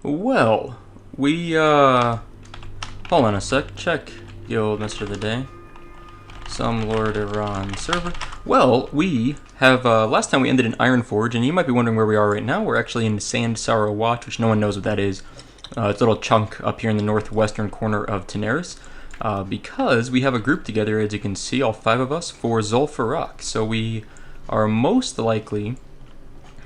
Well, we, hold on a sec, check the old Mr. of the Day. Some Lord Iran server. Well, we have, last time we ended in Ironforge, and you might be wondering where we are right now. We're actually in Sand Sorrow Watch, which no one knows what that is. It's a little chunk up here in the northwestern corner of Tanaris. Because we have a group together, as you can see, all 5 of us, for Zul'Farrak. So we are most likely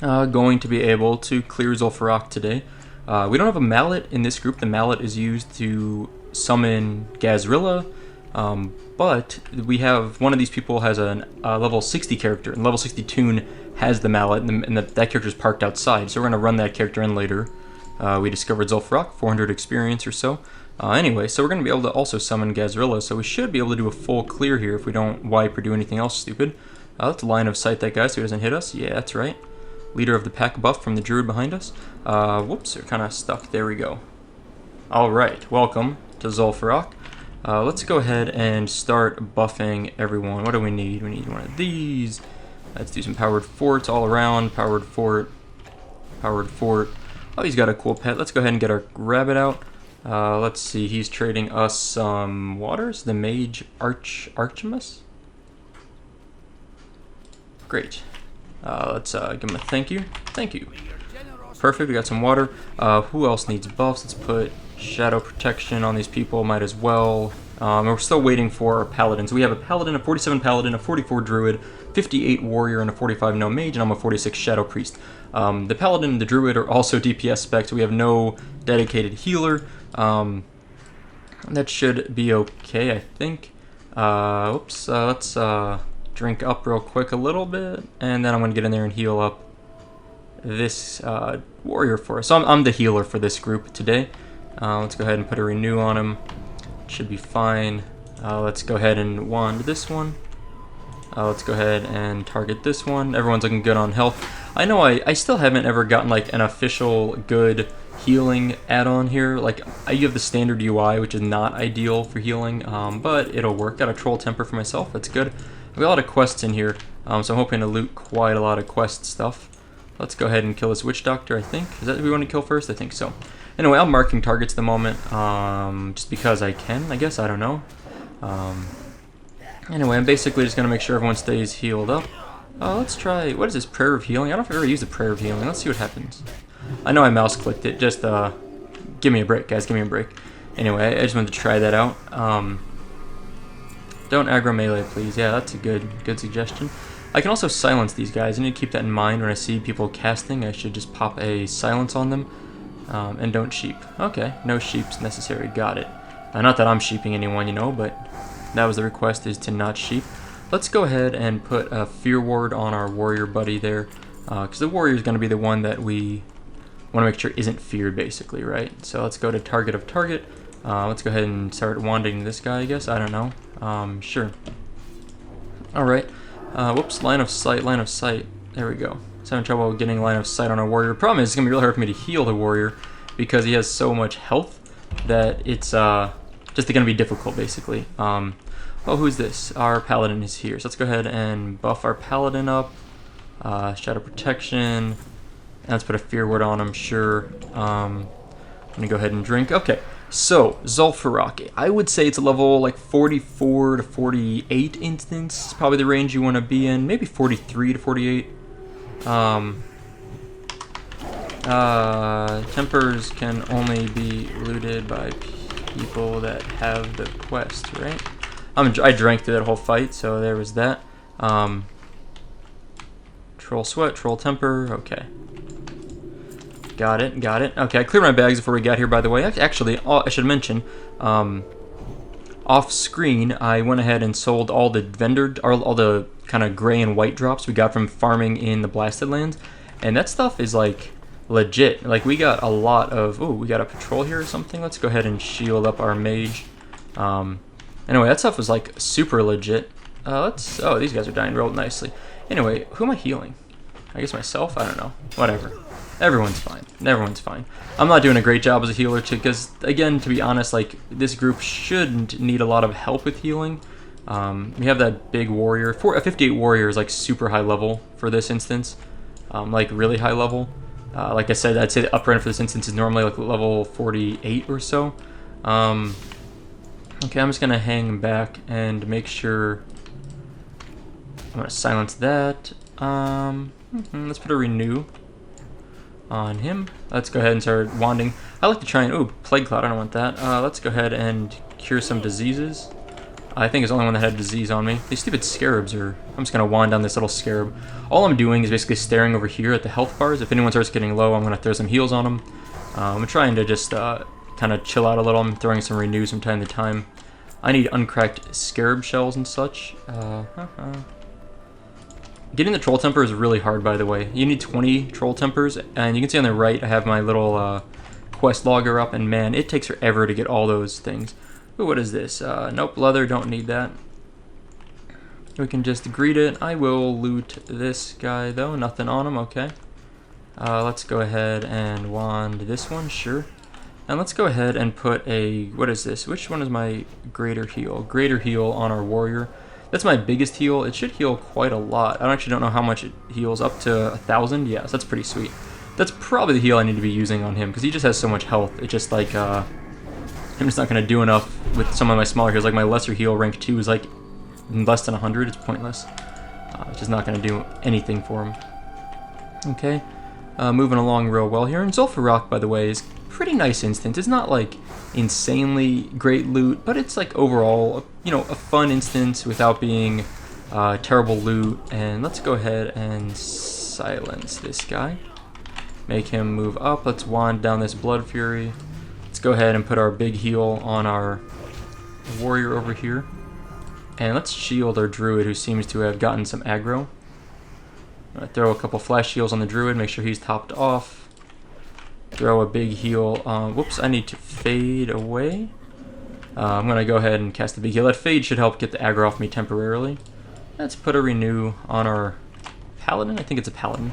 going to be able to clear Zul'Farrak today. We don't have a mallet in this group. The mallet is used to summon Gahz'rilla, but we have one of these people has a level 60 character, and level 60 toon has the mallet, and that character is parked outside. So we're going to run that character in later. We discovered Zul'Farrak, 400 experience or so. Anyway, so we're going to be able to also summon Gahz'rilla, so we should be able to do a full clear here if we don't wipe or do anything else stupid. Let's line of sight that guy so he doesn't hit us. Yeah, that's right. Leader of the pack buff from the druid behind us. Whoops, they're kind of stuck. There we go. Alright, welcome to Zul'Farrak. Let's go ahead and start buffing everyone. What do we need? We need one of these. Let's do some powered forts all around. Powered fort. Powered fort. Oh, he's got a cool pet. Let's go ahead and get our rabbit out. Let's see, he's trading us some waters. The mage Archimus. Great. Let's give him a thank you. Thank you. Perfect, we got some water. Who else needs buffs? Let's put shadow protection on these people, might as well. And we're still waiting for our paladins. We have a paladin, a 47 paladin, a 44 druid, 58 warrior, and a 45 no mage, and I'm a 46 shadow priest. The paladin and the druid are also DPS specs. We have no dedicated healer. That should be okay, I think. Oops, let's drink up real quick a little bit, and then I'm going to get in there and heal up this warrior for us. So I'm the healer for this group today. Let's go ahead and put a renew on him. Should be fine. Let's go ahead and wand this one. Let's go ahead and target this one. Everyone's looking good on health. I know I still haven't ever gotten like an official good healing add-on here. Like, you have the standard UI, which is not ideal for healing, but it'll work. Got a troll temper for myself. That's good. I've got a lot of quests in here, so I'm hoping to loot quite a lot of quest stuff. Let's go ahead and kill this witch doctor, I think. Is that who we want to kill first? I think so. Anyway, I'm marking targets at the moment, just because I can, I guess. I don't know. Anyway, I'm basically just going to make sure everyone stays healed up. Let's try, what is this, Prayer of Healing? I don't know if I've ever used a Prayer of Healing. Let's see what happens. I know I mouse clicked it, just give me a break, guys, give me a break. Anyway, I just wanted to try that out. Don't aggro melee, please. Yeah, that's a good suggestion. I can also silence these guys. I need to keep that in mind when I see people casting. I should just pop a silence on them. And don't sheep. Okay, no sheeps necessary. Got it. Not that I'm sheeping anyone, you know, but that was the request, is to not sheep. Let's go ahead and put a fear ward on our warrior buddy there, because the warrior is going to be the one that we want to make sure isn't feared, basically, right? So let's go to target of target. Let's go ahead and start wanding this guy, I guess. I don't know. Sure. Alright. Whoops, line of sight, line of sight. There we go. Just having trouble getting line of sight on our warrior. Problem is, it's going to be really hard for me to heal the warrior because he has so much health that it's just going to be difficult, basically. Oh, who's this? Our paladin is here. So let's go ahead and buff our paladin up. Shadow protection. And let's put a fear word on him, sure. I'm going to go ahead and drink. Okay, so Zul'Farrak. I would say it's a level like 44 to 48 instance. It's probably the range you want to be in. Maybe 43 to 48. Tempers can only be looted by people that have the quest, right? I drank through that whole fight, so there was that. Troll sweat, troll temper, okay. Got it, got it. Okay, I cleared my bags before we got here, by the way. Actually, I should mention, off screen, I went ahead and sold all the all the kind of gray and white drops we got from farming in the Blasted Lands, and that stuff is like legit. Like, we got a lot of, ooh, we got a patrol here or something. Let's go ahead and shield up our mage. Anyway, that stuff was like super legit. Oh, these guys are dying real nicely. Anyway, who am I healing? I guess myself? I don't know. Whatever. Everyone's fine. Everyone's fine. I'm not doing a great job as a healer, because, again, to be honest, like, this group shouldn't need a lot of help with healing. We have that big warrior. A 58 warrior is, like, super high level for this instance. Like, really high level. Like I said, I'd say the upper end for this instance is normally like level 48 or so. Okay, I'm just gonna hang back and make sure. I'm gonna silence that. Let's put a renew on him. Let's go ahead and start wanding. I like to try and plague cloud. I don't want that. Let's go ahead and cure some diseases. I think it's the only one that had disease on me. These stupid scarabs are... I'm just gonna wand down this little scarab. All I'm doing is basically staring over here at the health bars. If anyone starts getting low, I'm gonna throw some heals on them. I'm trying to just kind of chill out a little. I'm throwing some renews from time to time. I need uncracked scarab shells and such. Getting the troll temper is really hard, by the way. You need 20 troll tempers, and you can see on the right I have my little quest logger up, and man, it takes forever to get all those things. Ooh, what is this? Nope, leather, don't need that. We can just greet it. I will loot this guy, though. Nothing on him, okay. Let's go ahead and wand this one, sure. And let's go ahead and put a... What is this? Which one is my greater heal? Greater heal on our warrior. That's my biggest heal. It should heal quite a lot. I actually don't know how much it heals. Up to 1,000? Yes, that's pretty sweet. That's probably the heal I need to be using on him, because he just has so much health. It's just like... I'm just not going to do enough with some of my smaller heals. Like my lesser heal, rank 2, is like less than 100. It's pointless. It's just not going to do anything for him. Okay. Moving along real well here. And Zul'Farrak, by the way, is pretty nice instance. It's not like insanely great loot, but it's like overall, you know, a fun instance without being terrible loot. And let's go ahead and silence this guy. Make him move up. Let's wand down this Blood Fury. Let's go ahead and put our big heal on our warrior over here. And let's shield our druid, who seems to have gotten some aggro. Throw a couple flash heals on the druid, make sure he's topped off. Throw a big heal. Whoops, I need to fade away. I'm going to go ahead and cast the big heal. That fade should help get the aggro off me temporarily. Let's put a renew on our paladin. I think it's a paladin.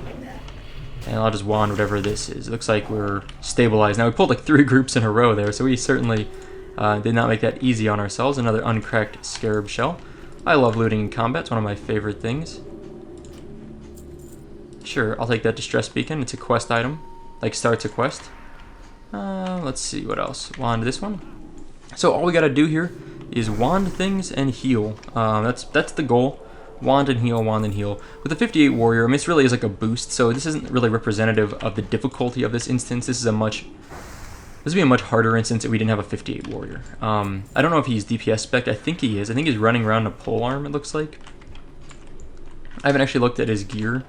And I'll just wand whatever this is. It looks like we're stabilized. Now, we pulled like 3 groups in a row there, so we certainly did not make that easy on ourselves. Another uncracked scarab shell. I love looting in combat. It's one of my favorite things. Sure, I'll take that distress beacon. It's a quest item. Like, starts a quest. Let's see, what else? Wand this one. So all we gotta do here is wand things and heal. That's the goal. Wand and heal, wand and heal. With the 58 warrior, I mean, this really is like a boost, so this isn't really representative of the difficulty of this instance. This would be a much harder instance if we didn't have a 58 warrior. I don't know if he's DPS spec. I think he is. I think he's running around a pole arm, it looks like. I haven't actually looked at his gear,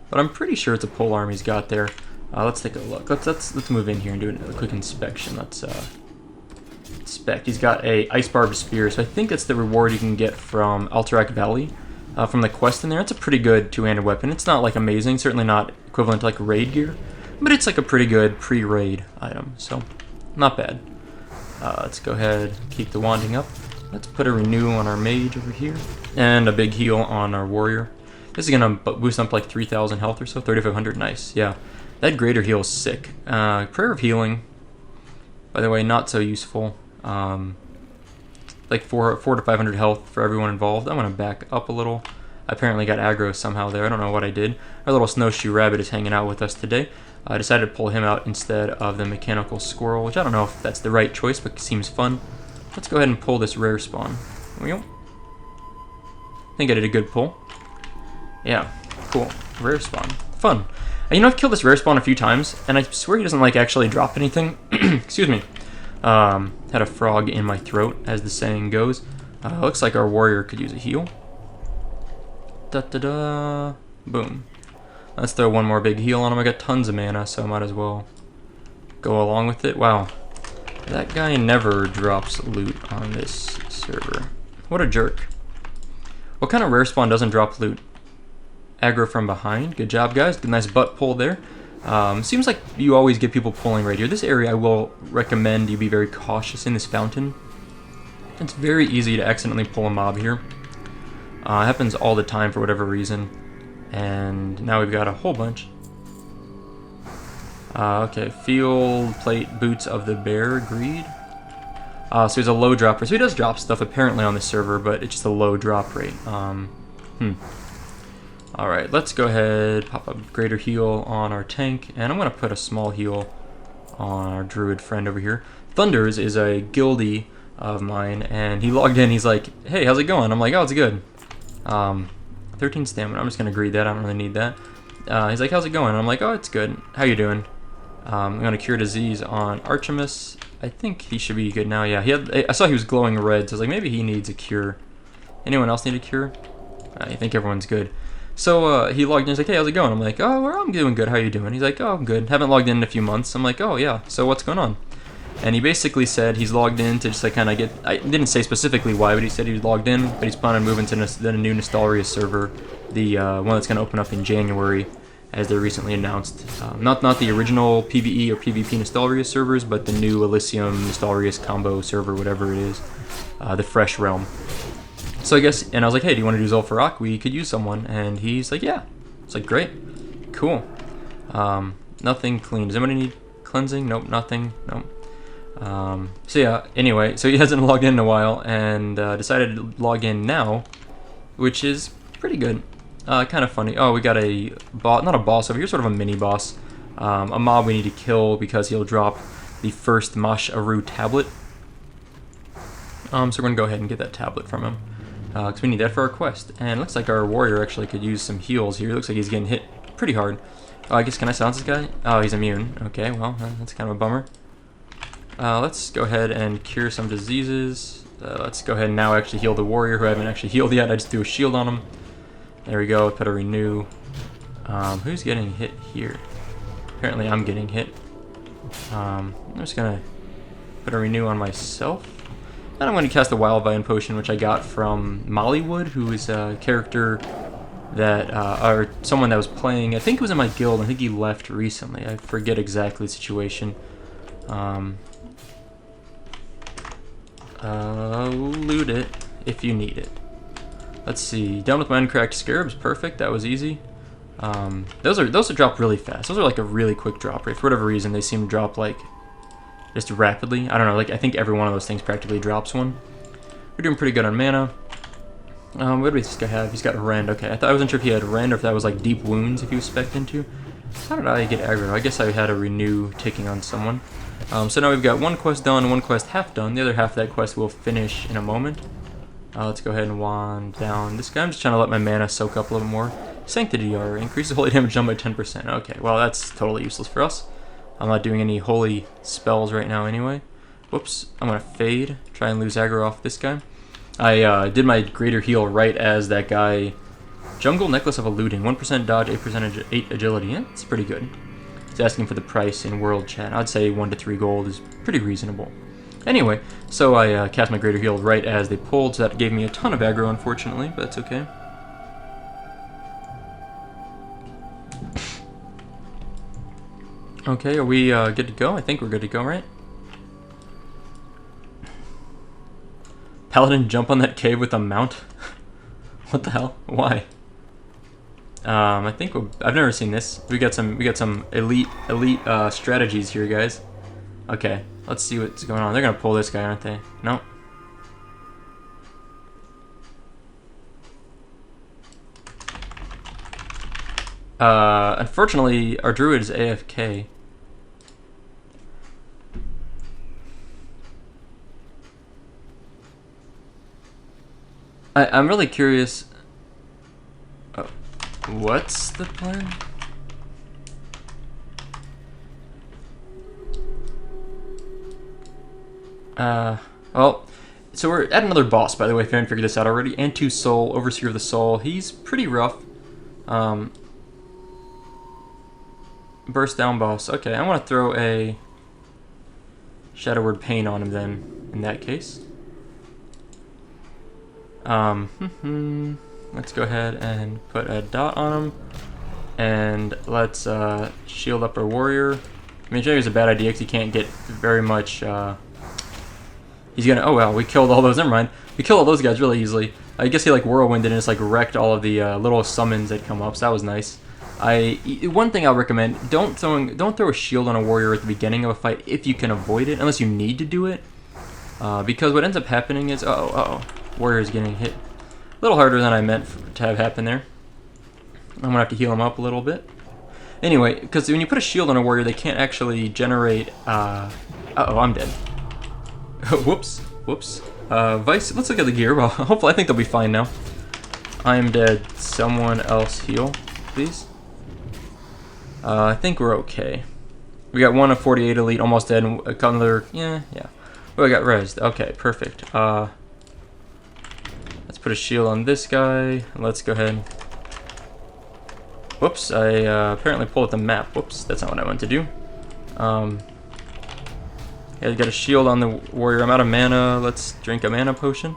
but I'm pretty sure it's a pole arm he's got there. Let's take a look. Let's move in here and do a quick inspection. Let's inspect. He's got a ice barbed spear, so I think that's the reward you can get from Alterac Valley. From the quest in there. It's a pretty good two-handed weapon. It's not like amazing, certainly not equivalent to like raid gear, but it's like a pretty good pre-raid item, so not bad. Let's go ahead and keep the wanding up. Let's put a renew on our mage over here, and a big heal on our warrior. This is gonna boost up like 3,000 health or so, 3,500, nice, yeah. That greater heal is sick. Prayer of Healing, by the way, not so useful. Like 400 to 500 health for everyone involved. I'm gonna back up a little. I apparently got aggro somehow there. I don't know what I did. Our little snowshoe rabbit is hanging out with us today. I decided to pull him out instead of the mechanical squirrel, which I don't know if that's the right choice, but it seems fun. Let's go ahead and pull this rare spawn. There we go. I think I did a good pull. Yeah, cool. Rare spawn. Fun. And you know, I've killed this rare spawn a few times, and I swear he doesn't like actually drop anything. Excuse me. Had a frog in my throat, as the saying goes. Looks like our warrior could use a heal. Da-da-da. Boom. Let's throw one more big heal on him. I got tons of mana, so I might as well go along with it. Wow. That guy never drops loot on this server. What a jerk. What kind of rare spawn doesn't drop loot? Aggro from behind. Good job, guys. Good, nice butt pull there. Seems like you always get people pulling right here. This area, I will recommend you be very cautious in this fountain. It's very easy to accidentally pull a mob here. It happens all the time for whatever reason. And now we've got a whole bunch. Okay, field plate boots of the bear, agreed. So he's a low dropper. So he does drop stuff apparently on this server, but it's just a low drop rate. Alright, let's go ahead, pop a greater heal on our tank, and I'm going to put a small heal on our druid friend over here. Thunders is a guildie of mine, and he logged in, he's like, hey, how's it going? I'm like, oh, it's good. 13 stamina, I'm just going to greed that, I don't really need that. He's like, how's it going? And I'm like, oh, it's good. How you doing? I'm going to cure disease on Artemis. I think he should be good now, yeah. I saw he was glowing red, so I was like, maybe he needs a cure. Anyone else need a cure? I think everyone's good. So he logged in, he's like, hey, how's it going? I'm like, oh, well, I'm doing good, how you doing? He's like, oh, I'm good, haven't logged in a few months. I'm like, oh, yeah, so what's going on? And he basically said he's logged in to just like kind of get, I didn't say specifically why, but he said he was logged in, but he's planning on moving to the new Nostalria server, the one that's going to open up in January, as they recently announced. Not the original PvE or PvP Nostalria servers, but the new Elysium Nostalrius combo server, whatever it is, the Fresh Realm. So I guess, and I was like, hey, do you want to do Zul'Farrak? We could use someone. And he's like, yeah. It's like, great. Cool. Nothing clean. Does anybody need cleansing? Nope, nothing. Nope. So yeah, anyway, so he hasn't logged in a while, and decided to log in now, which is pretty good. Kind of funny. Oh, we got a boss, not a boss over here, sort of a mini boss. A mob we need to kill because he'll drop the first Mash Aru tablet. So we're going to go ahead and get that tablet from him. Because we need that for our quest. And it looks like our warrior actually could use some heals here. It looks like he's getting hit pretty hard. I guess, can I silence this guy? Oh, he's immune. Okay, well, that's kind of a bummer. Let's go ahead and cure some diseases. Let's go ahead and now actually heal the warrior who I haven't actually healed yet. I just threw a shield on him. There we go, put a renew. Who's getting hit here? Apparently I'm getting hit. I'm just going to put a renew on myself. And I'm going to cast a Wild Vine Potion, which I got from Mollywood, who is a character that, or someone that was playing, I think it was in my guild, I think he left recently, I forget exactly the situation. Loot it, if you need it. Let's see, down with my uncracked scarabs, perfect, that was easy. Those are drop really fast, those are like a really quick drop rate, for whatever reason they seem to drop like just rapidly. I don't know, like I think every one of those things practically drops one. We're doing pretty good on mana. What do this guy have? He's got Rend. Okay, I wasn't sure if he had Rend or if that was like deep wounds if he was spec'd into. How did I get aggro? I guess I had a renew ticking on someone. So now we've got one quest done, one quest half done. The other half of that quest will finish in a moment. Let's go ahead and wand down this guy. I'm just trying to let my mana soak up a little more. Sanctity R increases holy damage done by 10%. Okay, well that's totally useless for us. I'm not doing any holy spells right now anyway. Whoops, I'm going to fade, try and lose aggro off this guy. I did my greater heal right as that guy. Jungle Necklace of Eluding, 1% dodge, 8% agility. Yeah, it's pretty good. He's asking for the price in world chat. I'd say 1 to 3 gold is pretty reasonable. Anyway, so I cast my greater heal right as they pulled, so that gave me a ton of aggro unfortunately, but that's okay. Okay, are we good to go? I think we're good to go, right? Paladin jump on that cave with a mount? What the hell? Why? I think I've never seen this. We got some elite strategies here, guys. Okay, let's see what's going on. They're gonna pull this guy, aren't they? No. Unfortunately, our druid is AFK. I'm really curious. What's the plan? Well, so we're at another boss, by the way, if you haven't figured this out already. Antu Soul, Overseer of the Soul. He's pretty rough. Burst down boss. Okay, I want to throw a Shadow Word Pain on him then, in that case. Let's go ahead and put a dot on him, and let's shield up our warrior. I mean, maybe it's a bad idea because he can't get very much. He's gonna. Oh well, we killed all those. Never mind. We killed all those guys really easily. I guess he like whirlwinded and just like wrecked all of the little summons that come up. So that was nice. One thing I'll recommend: don't throw a shield on a warrior at the beginning of a fight if you can avoid it, unless you need to do it. Because what ends up happening is, warrior's getting hit. A little harder than I meant to have happen there. I'm gonna have to heal him up a little bit. Anyway, because when you put a shield on a warrior, they can't actually generate. Uh-oh, I'm dead. Whoops, whoops. Vice, let's look at the gear. Well, hopefully, I think they'll be fine now. I'm dead. Someone else heal, please. I think we're okay. We got 1 of 48 elite, almost dead, and a couple other. Yeah. Oh, I got rezzed. Okay, perfect. Let's put a shield on this guy. Let's go ahead. Whoops, I apparently pulled the map. Whoops, that's not what I wanted to do. Yeah, got a shield on the warrior. I'm out of mana. Let's drink a mana potion.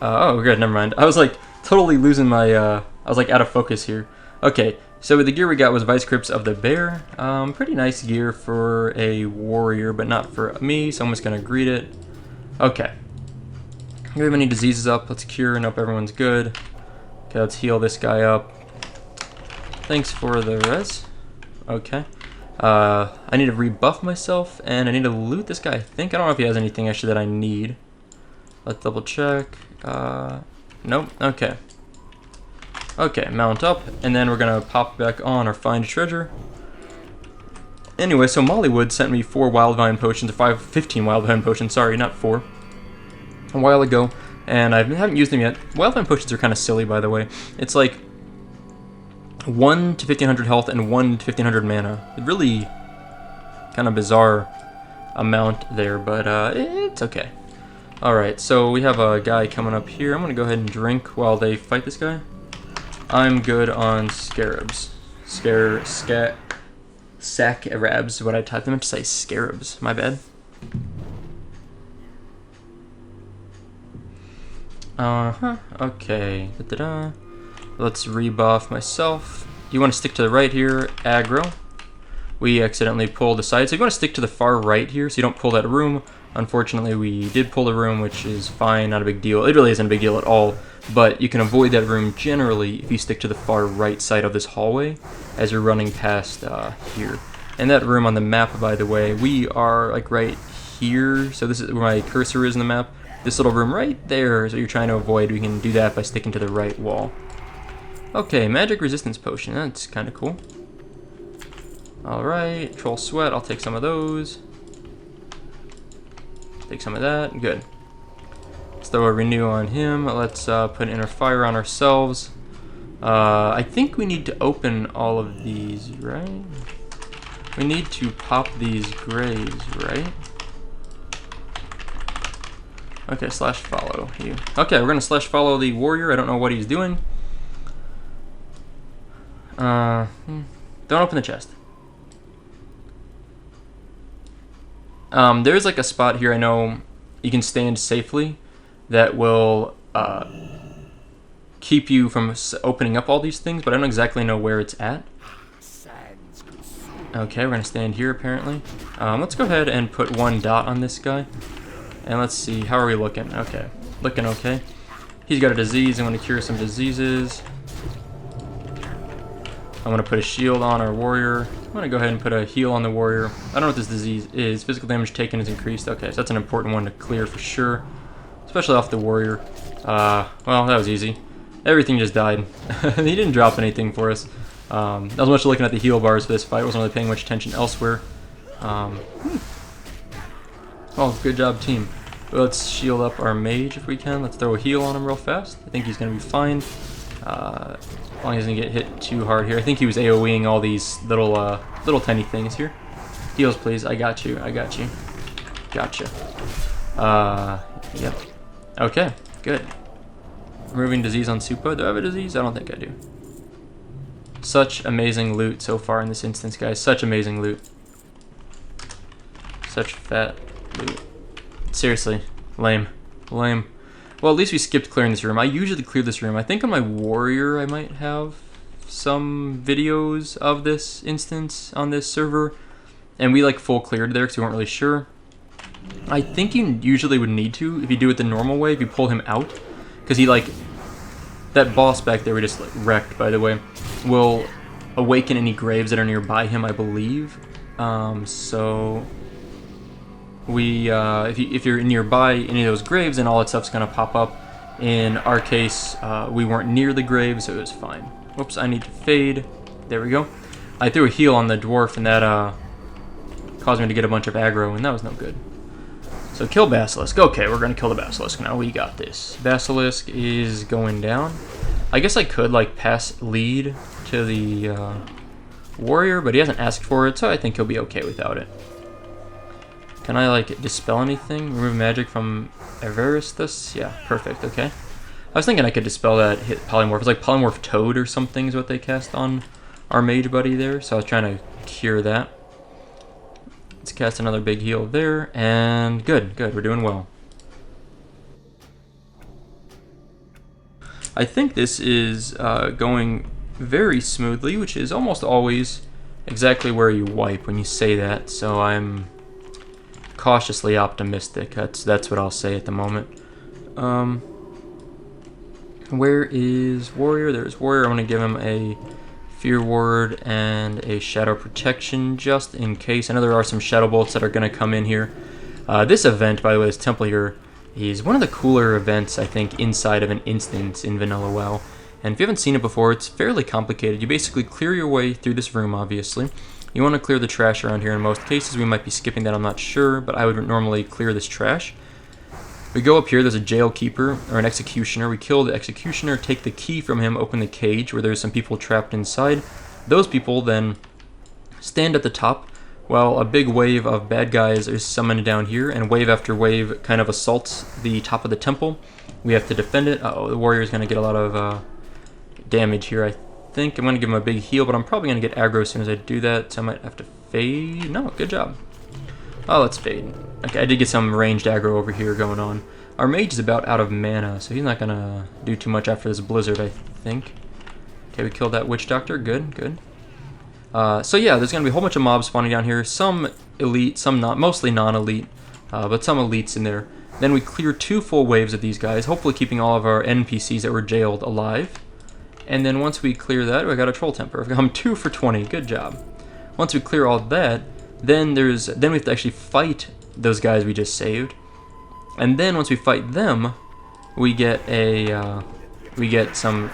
Oh, good, never mind. I was like totally losing my, I was like out of focus here. Okay, so the gear we got was Vice Grips of the Bear. Pretty nice gear for a warrior, but not for me, so I'm just gonna greet it. Okay. Do we have any diseases up? Let's cure. Nope, everyone's good. Okay, let's heal this guy up. Thanks for the res. Okay. I need to rebuff myself, and I need to loot this guy, I think. I don't know if he has anything actually that I need. Let's double check. Nope. Okay. Okay, mount up, and then we're gonna pop back on our find treasure. Anyway, so Mollywood sent me 4 Wildvine potions, or 15 Wildvine potions, sorry, not 4, a while ago, and I haven't used them yet. Wildvine potions are kind of silly, by the way. It's like 1 to 1500 health and 1 to 1500 mana. Really kind of bizarre amount there, but it's okay. Alright, so we have a guy coming up here. I'm going to go ahead and drink while they fight this guy. I'm good on scarabs. Sac-arabs is what I typed. I meant to say scarabs. My bad. Okay. Da-da-da. Let's rebuff myself. You want to stick to the right here, aggro. We accidentally pulled the side, so you want to stick to the far right here, so you don't pull that room. Unfortunately, we did pull the room, which is fine, not a big deal. It really isn't a big deal at all, but you can avoid that room generally if you stick to the far right side of this hallway as you're running past here. And that room on the map, by the way, we are like right here, so this is where my cursor is in the map. This little room right there is what you're trying to avoid. We can do that by sticking to the right wall. Okay, magic resistance potion, that's kind of cool. Alright, troll sweat, I'll take some of those. Take some of that, good. Let's throw a renew on him. Let's put inner fire on ourselves. I think we need to open all of these, right? We need to pop these graves, right? Okay, slash follow you. Okay, we're gonna slash follow the warrior. I don't know what he's doing. Don't open the chest. There's like a spot here I know you can stand safely that will keep you from opening up all these things, but I don't exactly know where it's at. Okay, we're gonna stand here apparently. Let's go ahead and put 1 dot on this guy. And let's see, how are we looking? Okay, looking okay. He's got a disease, I'm gonna cure some diseases. I'm gonna put a shield on our warrior. I'm gonna go ahead and put a heal on the warrior. I don't know what this disease is. Physical damage taken is increased. Okay, so that's an important one to clear for sure. Especially off the warrior. Well, that was easy. Everything just died. He didn't drop anything for us. I was much looking at the heal bars for this fight. I wasn't really paying much attention elsewhere. Oh, good job, team. Let's shield up our mage if we can. Let's throw a heal on him real fast. I think he's going to be fine. As long as he doesn't get hit too hard here. I think he was AoEing all these little tiny things here. Heals, please. I got you. I got you. Gotcha. Yep. Okay, good. Removing disease on Supa. Do I have a disease? I don't think I do. Such amazing loot so far in this instance, guys. Such amazing loot. Such fat loot. Seriously. Lame. Lame. Well, at least we skipped clearing this room. I usually clear this room. I think on my warrior I might have some videos of this instance on this server. And we like full cleared there because we weren't really sure. I think you usually would need to if you do it the normal way, if you pull him out. Because he like... That boss back there we just like, wrecked, by the way, will awaken any graves that are nearby him, I believe. So... We, if you're nearby any of those graves, then all that stuff's gonna pop up. In our case, we weren't near the grave, so it was fine. Whoops, I need to fade. There we go. I threw a heal on the dwarf, and that caused me to get a bunch of aggro, and that was no good. So kill Basilisk. Okay, we're gonna kill the Basilisk now. We got this. Basilisk is going down. I guess I could like pass lead to the warrior, but he hasn't asked for it, so I think he'll be okay without it. Can I like dispel anything? Remove magic from Everestus? Yeah, perfect. Okay. I was thinking I could dispel that hit polymorph. It's like polymorph toad or something is what they cast on our mage buddy there. So I was trying to cure that. Let's cast another big heal there, and good, we're doing well. I think this is going very smoothly, which is almost always exactly where you wipe when you say that, so I'm cautiously optimistic. That's what I'll say at the moment. Where is Warrior? There's Warrior. I'm going to give him a Fear Ward and a Shadow Protection just in case. I know there are some Shadow Bolts that are going to come in here. This event, by the way, this temple here, is one of the cooler events, I think, inside of an instance in Vanilla WoW. And if you haven't seen it before, it's fairly complicated. You basically clear your way through this room, obviously. You want to clear the trash around here in most cases. We might be skipping that, I'm not sure, but I would normally clear this trash. We go up here, there's a jail keeper, or an executioner. We kill the executioner, take the key from him, open the cage where there's some people trapped inside. Those people then stand at the top while a big wave of bad guys is summoned down here, and wave after wave kind of assaults the top of the temple. We have to defend it. Uh-oh, the warrior's going to get a lot of damage here, I think. I'm going to give him a big heal, but I'm probably going to get aggro as soon as I do that, so I might have to fade. No, good job. Oh, let's fade. Okay, I did get some ranged aggro over here going on. Our mage is about out of mana, so he's not going to do too much after this blizzard, I think. Okay, we killed that witch doctor. Good, good. So yeah, there's going to be a whole bunch of mobs spawning down here. Some elite, some not, mostly non-elite, but some elites in there. Then we clear 2 full waves of these guys, hopefully keeping all of our NPCs that were jailed alive. And then once we clear that, we got a troll temper. I'm 2 for 20. Good job. Once we clear all that, then we have to actually fight those guys we just saved. And then once we fight them, we get some.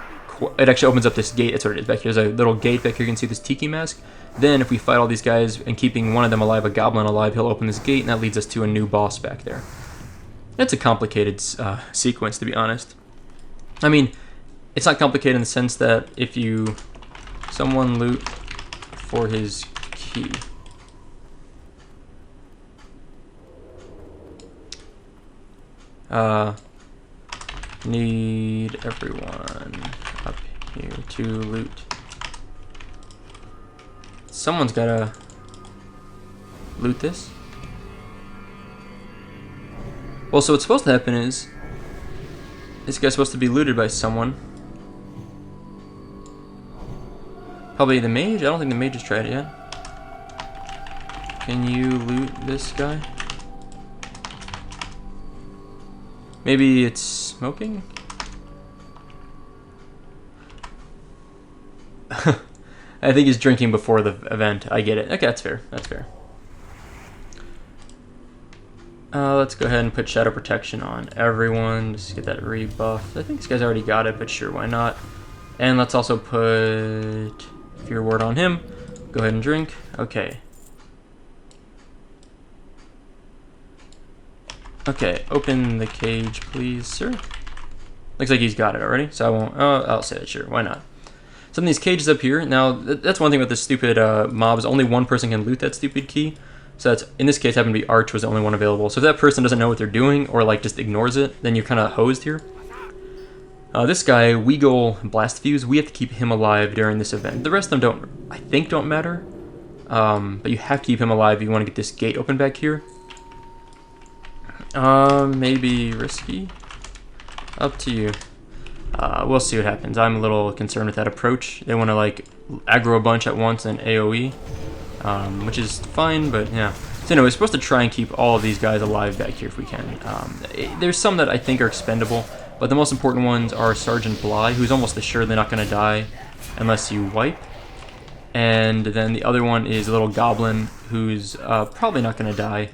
It actually opens up this gate. That's what it is back here. There's a little gate back here. You can see this tiki mask. Then if we fight all these guys and keeping one of them alive, a goblin alive, he'll open this gate, and that leads us to a new boss back there. It's a complicated sequence, to be honest. I mean, it's not complicated in the sense that if someone loot for his key. Need everyone up here to loot. Someone's gotta loot this. Well, so what's supposed to happen is this guy's supposed to be looted by someone. Probably the mage? I don't think the mage has tried it yet. Can you loot this guy? Maybe it's smoking? I think he's drinking before the event. I get it. Okay, that's fair. That's fair. Let's go ahead and put Shadow Protection on everyone. Just get that rebuff. I think this guy's already got it, but sure, why not? And let's also put Fear Ward on him. Go ahead and drink. Okay. Okay, open the cage, please, sir. Looks like he's got it already, so I won't. I'll say that, sure. Why not? Some of these cages up here. Now, that's one thing about this stupid mobs. Only one person can loot that stupid key. So that's, in this case, happened to be Arch was the only one available. So if that person doesn't know what they're doing or like just ignores it, then you're kind of hosed here. This guy, Weagle Blast Fuse, we have to keep him alive during this event. The rest of them I think don't matter. But you have to keep him alive if you want to get this gate open back here. Maybe risky. Up to you. We'll see what happens. I'm a little concerned with that approach. They want to like aggro a bunch at once and AoE, which is fine, but yeah. So anyway, we're supposed to try and keep all of these guys alive back here if we can. There's some that I think are expendable, but the most important ones are Sergeant Bly, who's almost assuredly not going to die unless you wipe. And then the other one is a little goblin who's probably not going to die.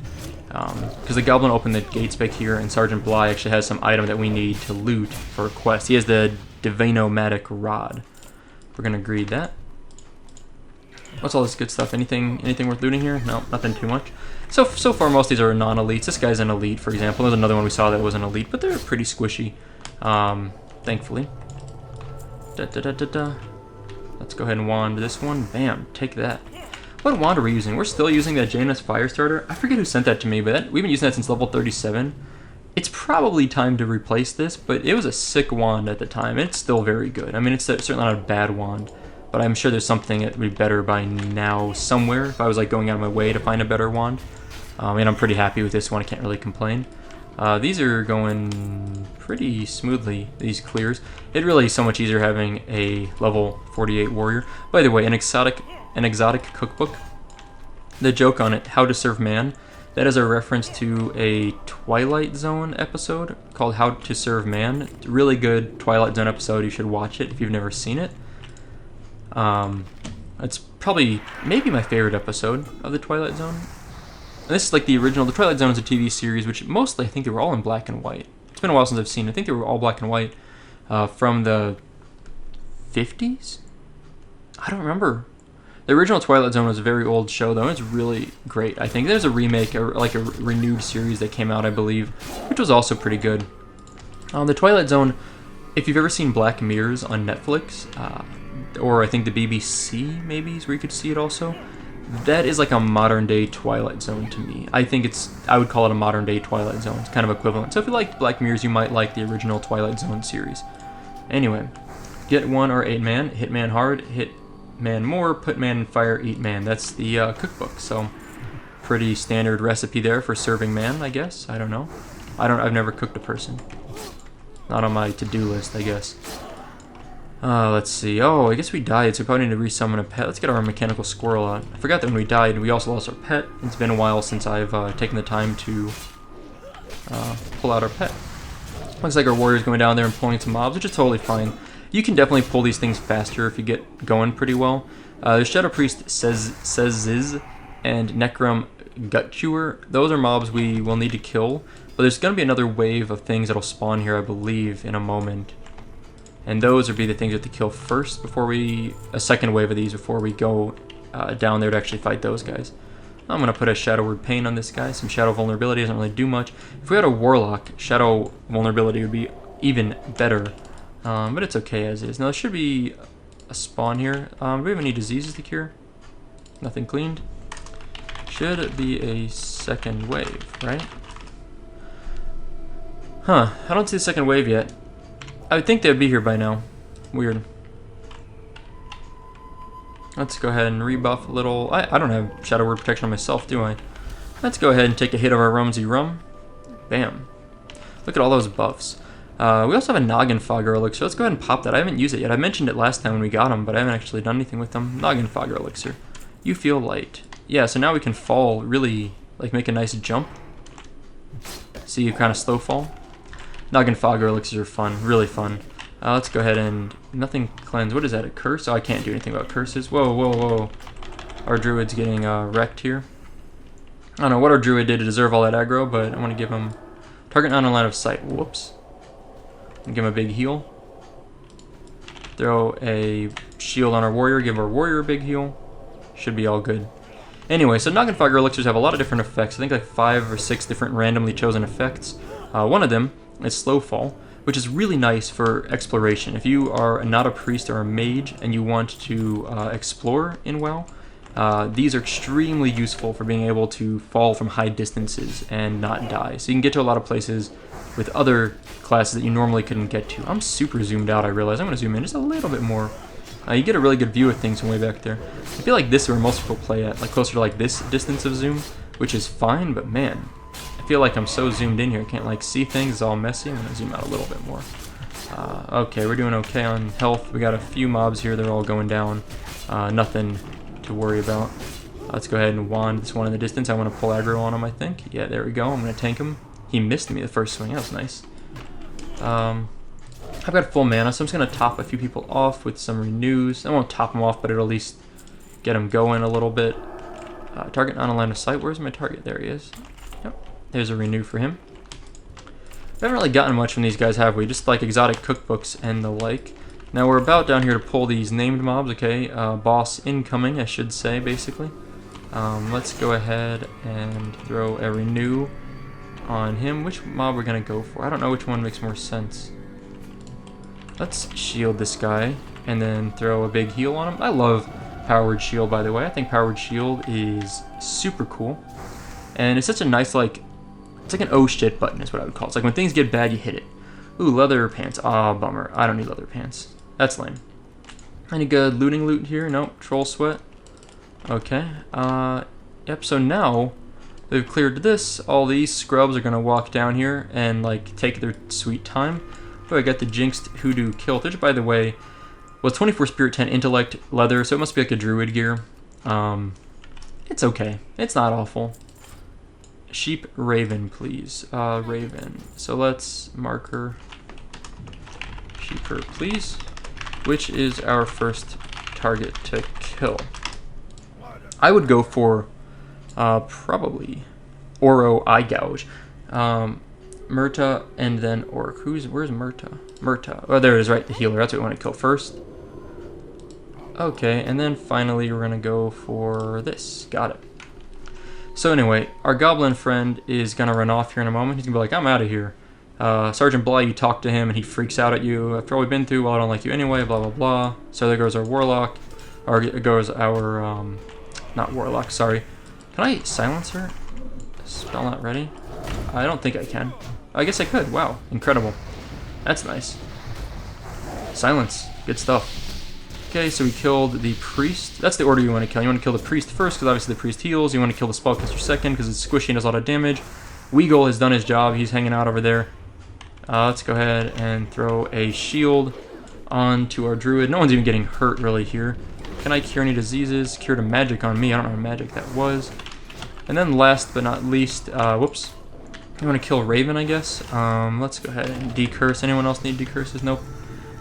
Because the goblin opened the gates back here, and Sergeant Bly actually has some item that we need to loot for a quest. He has the Divinomatic Rod. We're gonna greed that. What's all this good stuff? Anything worth looting here? No, nothing too much. So far, most of these are non-elites. This guy's an elite, for example. There's another one we saw that was an elite, but they're pretty squishy, thankfully. Let's go ahead and wand this one. Bam, take that. What wand are we using? We're still using that Janus Firestarter. I forget who sent that to me, but we've been using that since level 37. It's probably time to replace this, but it was a sick wand at the time. It's still very good. I mean, it's certainly not a bad wand, but I'm sure there's something that would be better by now somewhere if I was like going out of my way to find a better wand. And I'm pretty happy with this one. I can't really complain. These are going pretty smoothly, these clears. It really is so much easier having a level 48 warrior. By the way, an exotic cookbook. The joke on it, How to Serve Man, that is a reference to a Twilight Zone episode called How to Serve Man. It's a really good Twilight Zone episode. You should watch it if you've never seen it. It's probably maybe my favorite episode of the Twilight Zone. And this is like the original. The Twilight Zone is a TV series, which mostly I think they were all in black and white. It's been a while since I've seen it. I think they were all black and white from the 50s? I don't remember. The original Twilight Zone was a very old show, though. It's really great. I think there's a remake, or like a renewed series that came out, I believe, which was also pretty good. The Twilight Zone, if you've ever seen Black Mirrors on Netflix, or I think the BBC maybe is where you could see it also, that is like a modern day Twilight Zone to me. I would call it a modern day Twilight Zone. It's kind of equivalent. So if you liked Black Mirrors, you might like the original Twilight Zone series. Anyway, get 1 or 8 man, hit man hard, hit man more, put man in fire, eat man. That's the cookbook. So pretty standard recipe there for serving man, I guess. I don't know. I've never cooked a person. Not on my to-do list, I guess. Let's see. Oh, I guess we died, so we probably need to resummon a pet. Let's get our mechanical squirrel out. I forgot that when we died, we also lost our pet. It's been a while since I've taken the time to pull out our pet. Looks like our warrior's going down there and pulling some mobs, which is totally fine. You can definitely pull these things faster if you get going pretty well. The Shadow Priest Saziz and Necrom Gut Chewer. Those are mobs we will need to kill, but there's going to be another wave of things that'll spawn here, I believe, in a moment. And those would be the things we have to kill first before a second wave of these before we go down there to actually fight those guys. I'm going to put a Shadow Word Pain on this guy. Some Shadow Vulnerability doesn't really do much. If we had a Warlock, Shadow Vulnerability would be even better. But it's okay as is. Now there should be a spawn here. Do we have any diseases to cure? Nothing cleaned. Should be a second wave, right? Huh, I don't see the second wave yet. I would think they'd be here by now. Weird. Let's go ahead and rebuff a little. I don't have Shadow Word Protection on myself, do I? Let's go ahead and take a hit of our Rumsy Rum. Bam. Look at all those buffs. We also have a Noggin Fogger Elixir. Let's go ahead and pop that. I haven't used it yet. I mentioned it last time when we got him, but I haven't actually done anything with them. Noggin Fogger Elixir. You feel light. Yeah, so now we can fall, really, like make a nice jump. See, you kind of slow fall. Noggin Fogger Elixirs are fun, really fun. Let's go ahead and nothing cleanse. What is that, a curse? Oh, I can't do anything about curses. Whoa, whoa, whoa. Our druid's getting wrecked here. I don't know what our druid did to deserve all that aggro, but I want to give him target not in line of sight. Whoops. And give him a big heal. Throw a shield on our warrior, give our warrior a big heal. Should be all good. Anyway, so Noggin Fogger Elixirs have a lot of different effects. I think like 5 or 6 different randomly chosen effects. One of them is Slow Fall, which is really nice for exploration. If you are not a priest or a mage and you want to explore in WoW, these are extremely useful for being able to fall from high distances and not die. So you can get to a lot of places with other classes that you normally couldn't get to. I'm super zoomed out, I realize. I'm going to zoom in just a little bit more. You get a really good view of things from way back there. I feel like this is where most people play at, like closer to like this distance of zoom, which is fine, but man, I feel like I'm so zoomed in here, I can't like see things, it's all messy. I'm going to zoom out a little bit more. Okay, we're doing okay on health. We got a few mobs here, they're all going down. Nothing to worry about. Let's go ahead and wand this one in the distance. I want to pull aggro on him, I think. Yeah, there we go. I'm going to tank him. He missed me the first swing. That was nice. I've got full mana, so I'm just going to top a few people off with some renews. I won't top them off, but it'll at least get them going a little bit. Target not in line of sight. Where's my target? There he is. Yep. There's a renew for him. We haven't really gotten much from these guys, have we? Just like exotic cookbooks and the like. Now we're about down here to pull these named mobs, okay? Boss incoming, I should say, basically. Let's go ahead and throw a renew on him. Which mob we're gonna go for? I don't know which one makes more sense. Let's shield this guy and then throw a big heal on him. I love powered shield, by the way. I think powered shield is super cool. And it's such a nice, like, it's like an oh shit button is what I would call it. It's like when things get bad, you hit it. Ooh, leather pants. Ah, bummer. I don't need leather pants. That's lame. Any good looting loot here? Nope. Troll sweat. Okay. Yep, so now they've cleared this. All these scrubs are going to walk down here and, like, take their sweet time. Oh, I got the Jinxed Hoodoo Kilt, which, by the way, was 24 Spirit, 10 Intellect, leather, so it must be like a druid gear. It's okay. It's not awful. Sheep Raven, please. Raven. So let's mark her. Sheep her, please. Which is our first target to kill? I would go for probably Oro Eye Gouge. Murta and then Orc. Where's Murta? Murta. Oh, there it is, right, the healer. That's what we want to kill first. Okay, and then finally we're going to go for this. Got it. So anyway, our goblin friend is going to run off here in a moment. He's going to be like, I'm out of here. Sergeant Blah, you talk to him and he freaks out at you. After all we've been through, well, I don't like you anyway, blah, blah, blah. So there goes our warlock. Or there goes our, not warlock, sorry. Can I silence her? Spell not ready? I don't think I can. I guess I could. Wow, incredible. That's nice. Silence. Good stuff. Okay, so we killed the priest. That's the order you want to kill. You want to kill the priest first, because obviously the priest heals. You want to kill the spellcaster second, because it's squishy and does a lot of damage. Weagle has done his job. He's hanging out over there. Let's go ahead and throw a shield onto our druid. No one's even getting hurt, really, here. Can I cure any diseases? Cured a magic on me. I don't know what magic that was. And then last but not least, whoops. You want to kill Raven, I guess? Let's go ahead and decurse. Anyone else need decurses? Nope.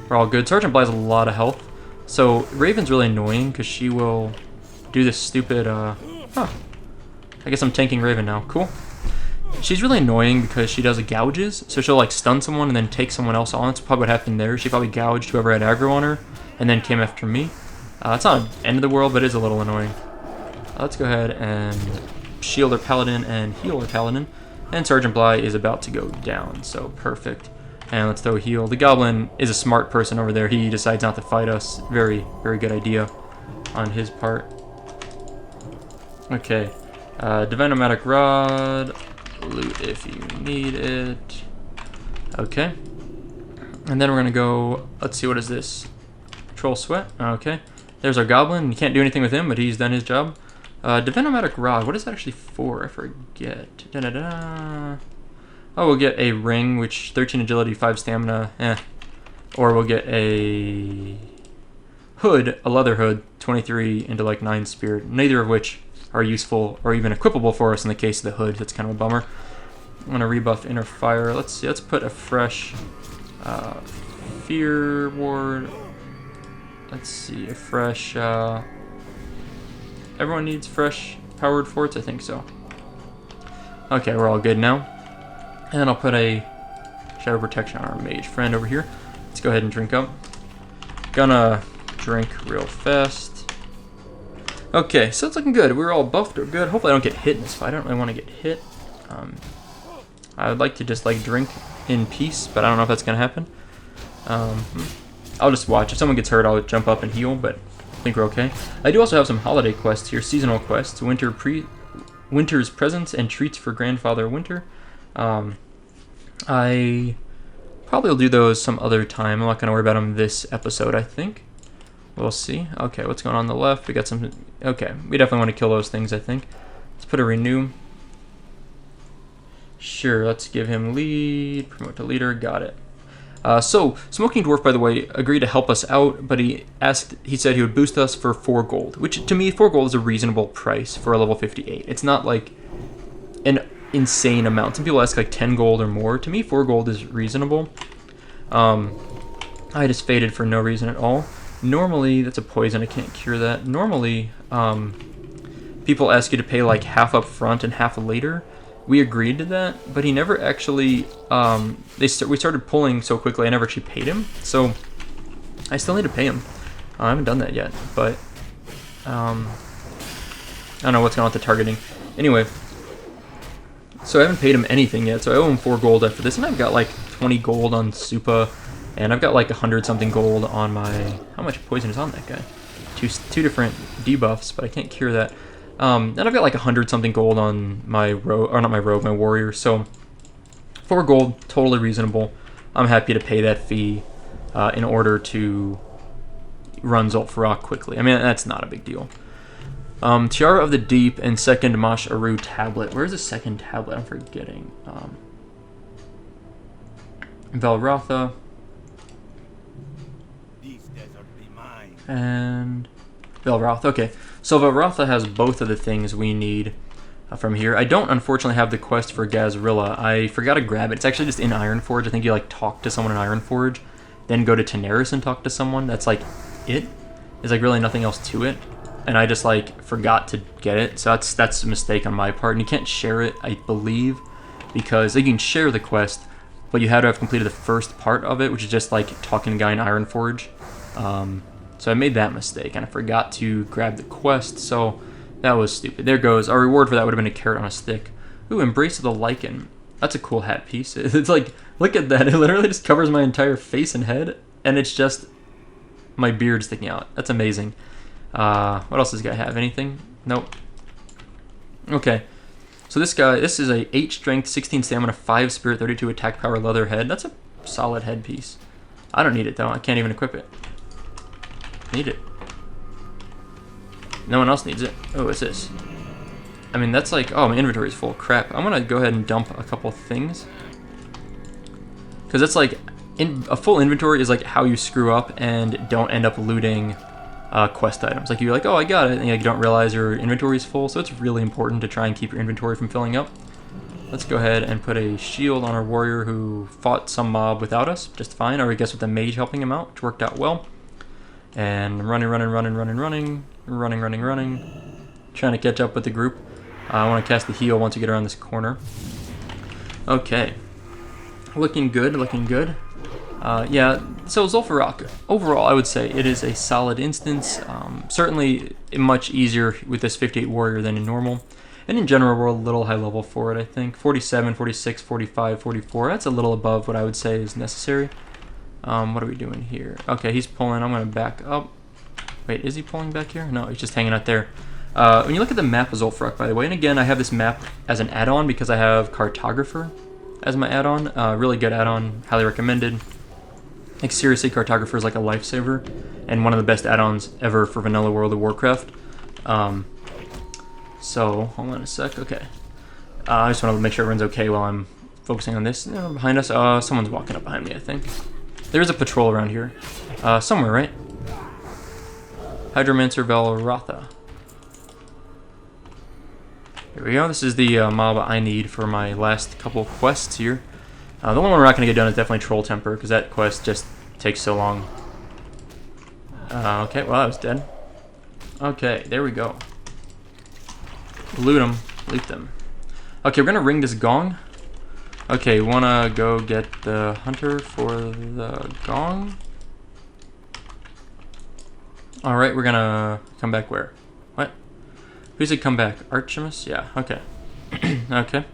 We're all good. Sergeant Bly has a lot of health. So Raven's really annoying because she will do this stupid, I guess I'm tanking Raven now. Cool. She's really annoying because she does gouges. So she'll like stun someone and then take someone else on. That's probably what happened there. She probably gouged whoever had aggro on her and then came after me. It's not the end of the world, but it is a little annoying. Let's go ahead and shield our paladin and heal our paladin. And Sergeant Bly is about to go down, so perfect. And let's throw a heal. The goblin is a smart person over there. He decides not to fight us. Very, very good idea on his part. Okay. Divine Nomadic Rod. Loot if you need it. Okay. And then we're going to go, let's see, what is this? Troll Sweat. Okay. There's our goblin. You can't do anything with him, but he's done his job. Divine Nomadic Rod. What is that actually for? I forget. Da-da-da. Oh, we'll get a ring, which 13 agility, 5 stamina. Or we'll get a hood, a leather hood, 23 into like 9 spirit. Neither of which are useful or even equipable for us in the case of the hood. That's kind of a bummer. I'm going to rebuff Inner Fire. Let's see. Let's put a fresh Fear Ward. Let's see. A fresh... everyone needs fresh powered forts? I think so. Okay, we're all good now. And then I'll put a Shadow Protection on our mage friend over here. Let's go ahead and drink up. Gonna drink real fast. Okay, so it's looking good. We're all buffed or good. Hopefully I don't get hit in this fight. I don't really want to get hit. I would like to just like drink in peace, but I don't know if that's gonna happen. I'll just watch. If someone gets hurt, I'll jump up and heal, but I think we're okay. I do also have some holiday quests here, seasonal quests. Winter's Presents and Treats for Grandfather Winter. I probably will do those some other time. I'm not going to worry about them this episode, I think. We'll see. Okay, what's going on the left? We got some... Okay, we definitely want to kill those things, I think. Let's put a renew. Sure, let's give him lead. Promote to leader. Got it. So, Smoking Dwarf, by the way, agreed to help us out, but he said he would boost us for 4 gold, which to me, 4 gold is a reasonable price for a level 58. It's not like an insane amount. Some people ask like 10 gold or more. To me, 4 gold is reasonable. I just faded for no reason at all. Normally, that's a poison. I can't cure that. Normally, people ask you to pay like half up front and half later. We agreed to that, but he never actually, we started pulling so quickly, I never actually paid him. So I still need to pay him. I haven't done that yet, but I don't know what's going on with the targeting. Anyway, so I haven't paid him anything yet, so I owe him 4 gold after this, and I've got like 20 gold on Soupa, and I've got like 100 something gold on my... How much poison is on that guy? Two different debuffs, but I can't cure that. And I've got like 100 something gold on my rogue, or not my rogue, my warrior, so 4 gold, totally reasonable. I'm happy to pay that fee in order to run Zul'Farrak quickly. I mean, that's not a big deal. Tiara of the Deep and second Mash Aru tablet. Where's the second tablet? I'm forgetting. Valrotha. And Valrotha. Okay, so Valrotha has both of the things we need from here. I don't, unfortunately, have the quest for Gahz'rilla. I forgot to grab it. It's actually just in Ironforge. I think you, like, talk to someone in Ironforge, then go to Tanaris and talk to someone. That's, like, it. There's, like, really nothing else to it. And I just, like, forgot to get it. So that's a mistake on my part. And you can't share it, I believe, because you can share the quest, but you had to have completed the first part of it, which is just, like, talking to a guy in Ironforge. So I made that mistake, and I forgot to grab the quest, so that was stupid. There goes. Our reward for that would have been a carrot on a stick. Ooh, Embrace of the Lichen. That's a cool hat piece. It's like, look at that. It literally just covers my entire face and head, and it's just my beard sticking out. That's amazing. What else does this guy have? Anything? Nope. Okay. So this guy, this is a 8 strength, 16 stamina, 5 spirit, 32 attack power leather head. That's a solid headpiece. I don't need it, though. I can't even equip it. Need it. No one else needs it. Oh, what's this? I mean, that's like... Oh, my inventory is full. Crap. I'm gonna go ahead and dump a couple things. Because that's like... a full inventory is like how you screw up and don't end up looting quest items. Like, you're like, oh, I got it, and you don't realize your inventory is full, so it's really important to try and keep your inventory from filling up. Let's go ahead and put a shield on our warrior who fought some mob without us, just fine, or I guess with the mage helping him out, which worked out well. And running, trying to catch up with the group. I want to cast the heal once you get around this corner. Okay. Looking good, looking good. Yeah, so Zul'Farrak, overall I would say it is a solid instance. Certainly much easier with this 58 warrior than in normal. And in general, we're a little high level for it, I think. 47, 46, 45, 44. That's a little above what I would say is necessary. What are we doing here? Okay, he's pulling. I'm going to back up. Wait, is he pulling back here? No, he's just hanging out there. When you look at the map of Zul'Farrak, by the way, and again, I have this map as an add-on because I have Cartographer as my add-on. Really good add-on. Highly recommended. Like, seriously, Cartographer is like a lifesaver and one of the best add-ons ever for Vanilla World of Warcraft. So, hold on a sec. Okay. I just want to make sure everyone's okay while I'm focusing on this. Behind us, someone's walking up behind me, I think. There's a patrol around here. Somewhere, right? Hydromancer Valrotha. Here we go. This is the mob I need for my last couple quests here. The only one we're not going to get done is definitely Troll Temper, because that quest just takes so long. Okay, well, that was dead. Okay, there we go. Loot them. Loot them. Okay, we're going to ring this gong. Okay, want to go get the hunter for the gong? Alright, we're going to come back where? What? Who said come back? Archimus? Yeah, okay. Okay.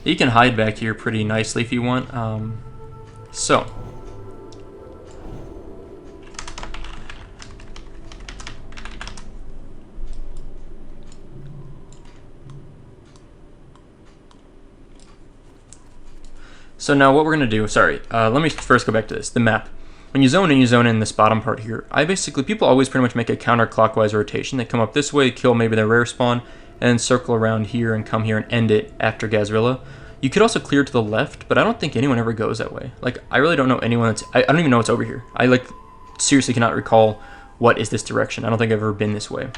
You can hide back here pretty nicely if you want. So. So now what we're going to do, sorry, let me first go back to this, the map. When you zone in this bottom part here, people always pretty much make a counterclockwise rotation. They come up this way, kill maybe their rare spawn, and then circle around here and come here and end it after Gahz'rilla. You could also clear to the left, but I don't think anyone ever goes that way. Like, I really don't know anyone that's, I don't even know what's over here. I, like, seriously cannot recall what is this direction. I don't think I've ever been this way.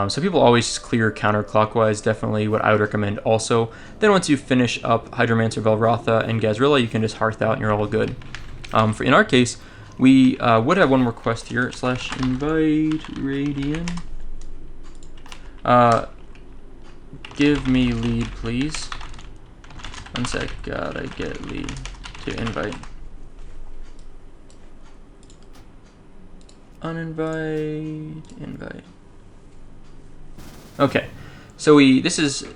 So people always clear counterclockwise, definitely what I would recommend also. Then once you finish up Hydromancer, Valrotha, and Gahz'rilla, you can just hearth out and you're all good. In our case, we would have one more quest here, /invite Radian. Give me lead, please. One sec, gotta get lead to invite. Uninvite, invite. Okay, so this is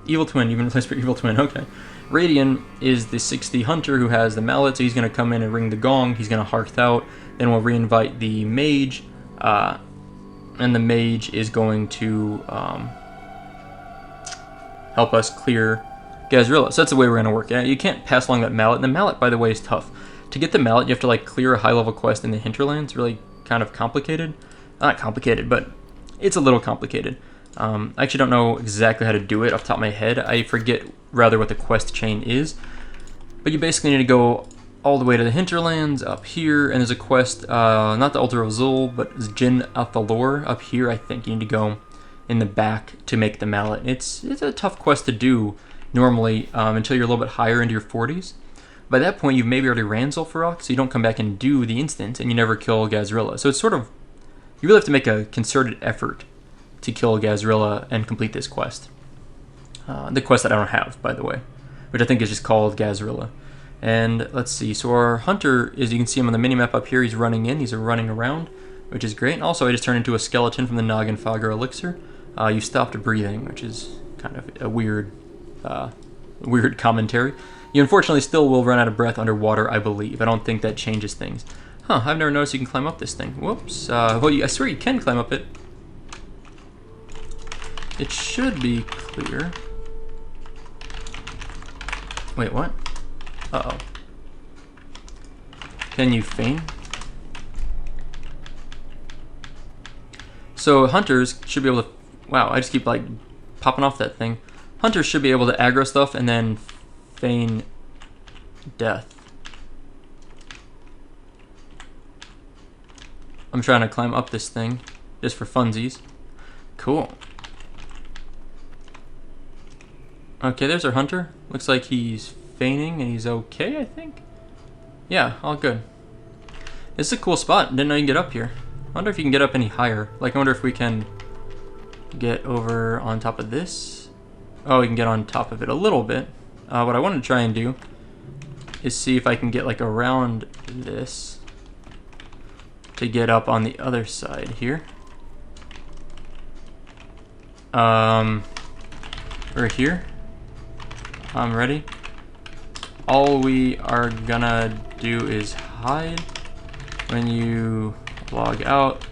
Evil Twin, even replaced for Evil Twin, okay. Radian is the 60 hunter who has the mallet, so he's going to come in and ring the gong, he's going to hearth out, then we'll reinvite the mage, and the mage is going to help us clear Gahz'rilla. So that's the way we're going to work. You can't pass along that mallet, and the mallet, by the way, is tough. To get the mallet, you have to like clear a high-level quest in the hinterlands. Really kind of complicated. Not complicated, but it's a little complicated. I actually don't know exactly how to do it off the top of my head. I forget rather what the quest chain is. But you basically need to go all the way to the hinterlands up here, and there's a quest, not the Altar of Zul, but Jin Athalor up here, I think. You need to go in the back to make the mallet. It's a tough quest to do normally until you're a little bit higher into your 40s. By that point, you've maybe already ran Zul'Farrak, so you don't come back and do the instant, and you never kill Gahz'rilla. So it's sort of, you really have to make a concerted effort to kill Gahz'rilla and complete this quest. The quest that I don't have, by the way, which I think is just called Gahz'rilla. And let's see, so our hunter is, you can see him on the minimap up here, he's running in, he's running around, which is great. And also, I just turned into a skeleton from the Noggin Fogger Elixir. You stopped breathing, which is kind of a weird commentary. You unfortunately still will run out of breath underwater, I believe. I don't think that changes things. Huh, I've never noticed you can climb up this thing. Whoops. Well, I swear you can climb up it. It should be clear. Wait, what? Uh-oh. Can you feign? So hunters should be able to... Wow, I just keep like popping off that thing. Hunters should be able to aggro stuff and then feign death. I'm trying to climb up this thing just for funsies. Cool. Okay, there's our hunter. Looks like he's feigning and he's okay, I think. Yeah, all good. This is a cool spot. Didn't know you can get up here. I wonder if you can get up any higher. Like, I wonder if we can get over on top of this. Oh, we can get on top of it a little bit. What I want to try and do is see if I can get like around this to get up on the other side here. We're here. I'm ready. All we are gonna do is hide. When you log out,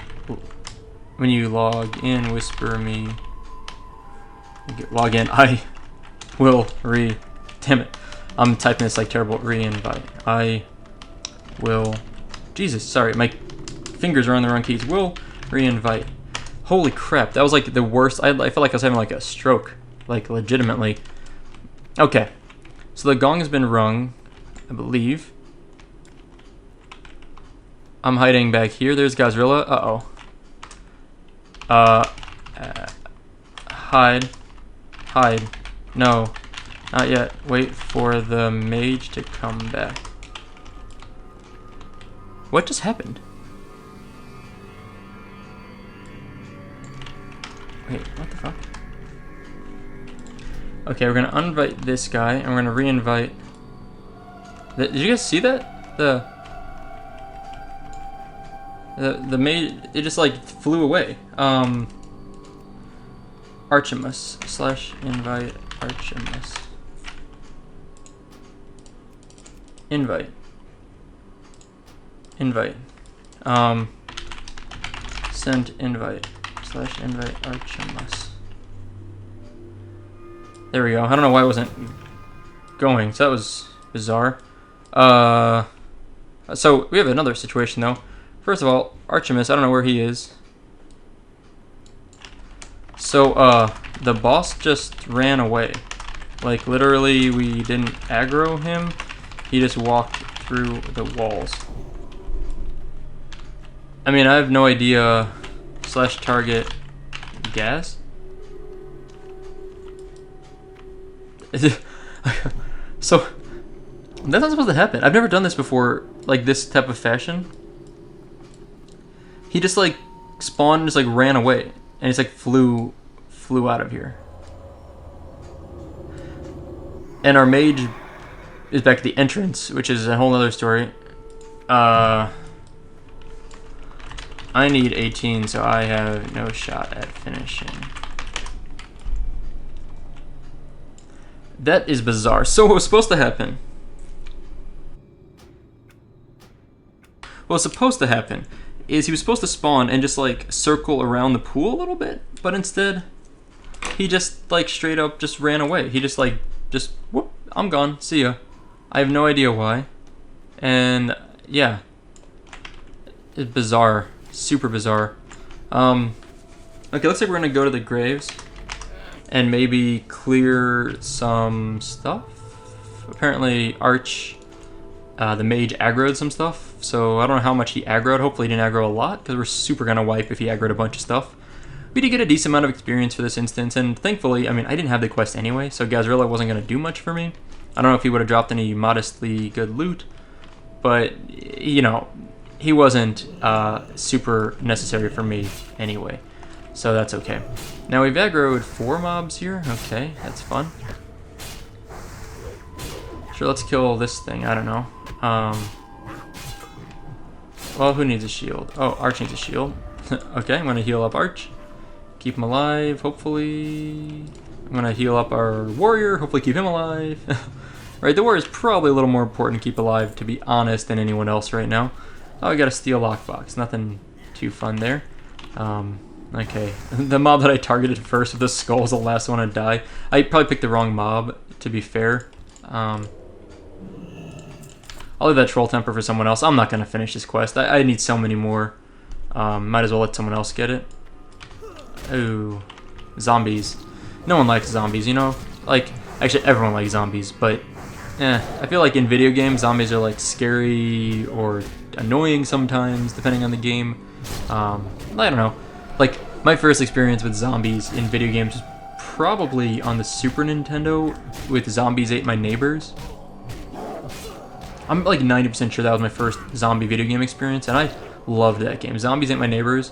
when you log in, whisper me. Log in. I will damn it. I'm typing this like terrible. Re-invite. I will. Jesus, sorry, my fingers are on the wrong keys. Will re-invite. Holy crap, that was like the worst. I felt like I was having like a stroke, like legitimately. Okay, so the gong has been rung, I believe. I'm hiding back here. There's Gahz'rilla. Hide. Hide. No, not yet. Wait for the mage to come back. What just happened? Wait, what the fuck? Okay, we're gonna uninvite this guy, and we're gonna re-invite. Did you guys see that? The mage, it just like flew away. Archimus / invite Archimus. Invite. Send invite / invite Archimus. There we go. I don't know why it wasn't going, so that was bizarre. So we have another situation though. First of all, Archimus, I don't know where he is. So, the boss just ran away. Like, literally, we didn't aggro him. He just walked through the walls. I mean, I have no idea. / target gas? So, that's not supposed to happen. I've never done this before, like, this type of fashion. He just, like, spawned and just, like, ran away. And it's like flew out of here. And our mage is back at the entrance, which is a whole other story. I need 18, so I have no shot at finishing. That is bizarre. So what was supposed to happen? What was supposed to happen is he was supposed to spawn and just like circle around the pool a little bit, but instead he just like straight up just ran away. He just whoop, I'm gone, see ya. I have no idea why. And yeah, it's bizarre, super bizarre. Okay, looks like we're gonna go to the graves and maybe clear some stuff. Apparently Arch, the mage, aggroed some stuff, so I don't know how much he aggroed. Hopefully he didn't aggro a lot, because we're super gonna wipe if he aggroed a bunch of stuff. We did get a decent amount of experience for this instance, and thankfully, I mean, I didn't have the quest anyway, so Gahz'rilla wasn't gonna do much for me. I don't know if he would have dropped any modestly good loot, but, you know, he wasn't super necessary for me anyway, so that's okay. Now we've aggroed 4 mobs here. Okay, that's fun. Sure, let's kill this thing. I don't know. Well, who needs a shield? Oh, Arch needs a shield. Okay, I'm gonna heal up Arch. Keep him alive, hopefully. I'm gonna heal up our warrior, hopefully keep him alive. Right, the warrior is probably a little more important to keep alive, to be honest, than anyone else right now. Oh, I got a steel lockbox. Nothing too fun there. Okay. The mob that I targeted first with the skull is the last one to die. I probably picked the wrong mob, to be fair. I'll leave that troll temper for someone else. I'm not going to finish this quest. I need so many more. Might as well let someone else get it. Ooh. Zombies. No one likes zombies, you know? Like, actually everyone likes zombies, but I feel like in video games, zombies are like scary or annoying sometimes, depending on the game. I don't know. Like, my first experience with zombies in video games was probably on the Super Nintendo with Zombies Ate My Neighbors. I'm like 90% sure that was my first zombie video game experience, and I loved that game. Zombies Ate My Neighbors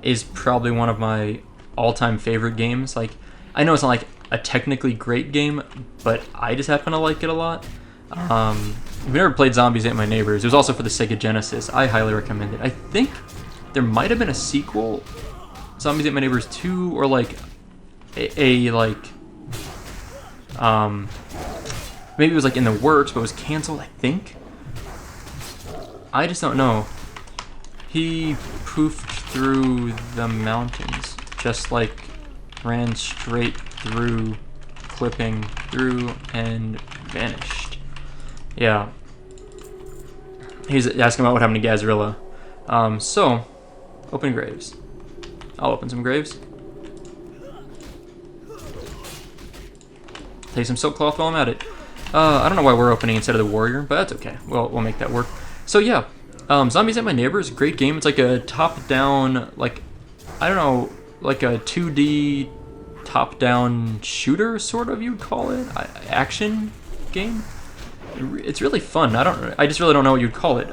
is probably one of my all-time favorite games. Like, I know it's not like a technically great game, but I just happen to like it a lot. If you've never played Zombies Ate My Neighbors, it was also for the Sega Genesis. I highly recommend it. I think there might have been a sequel, Zombies Ate My Neighbors 2, or like maybe it was like in the works, but it was canceled, I think. I just don't know. He poofed through the mountains, just like ran straight through, clipping through, and vanished. Yeah. He's asking about what happened to Gahz'rilla. So, open graves. I'll open some graves. Take some silk cloth while I'm at it. I don't know why we're opening instead of the warrior, but that's okay. We'll make that work. So yeah, Zombies Ate My Neighbors, great game. It's like a top-down, like, I don't know, like a 2D top-down shooter, sort of, you'd call it, action game. It's really fun. I just really don't know what you'd call it.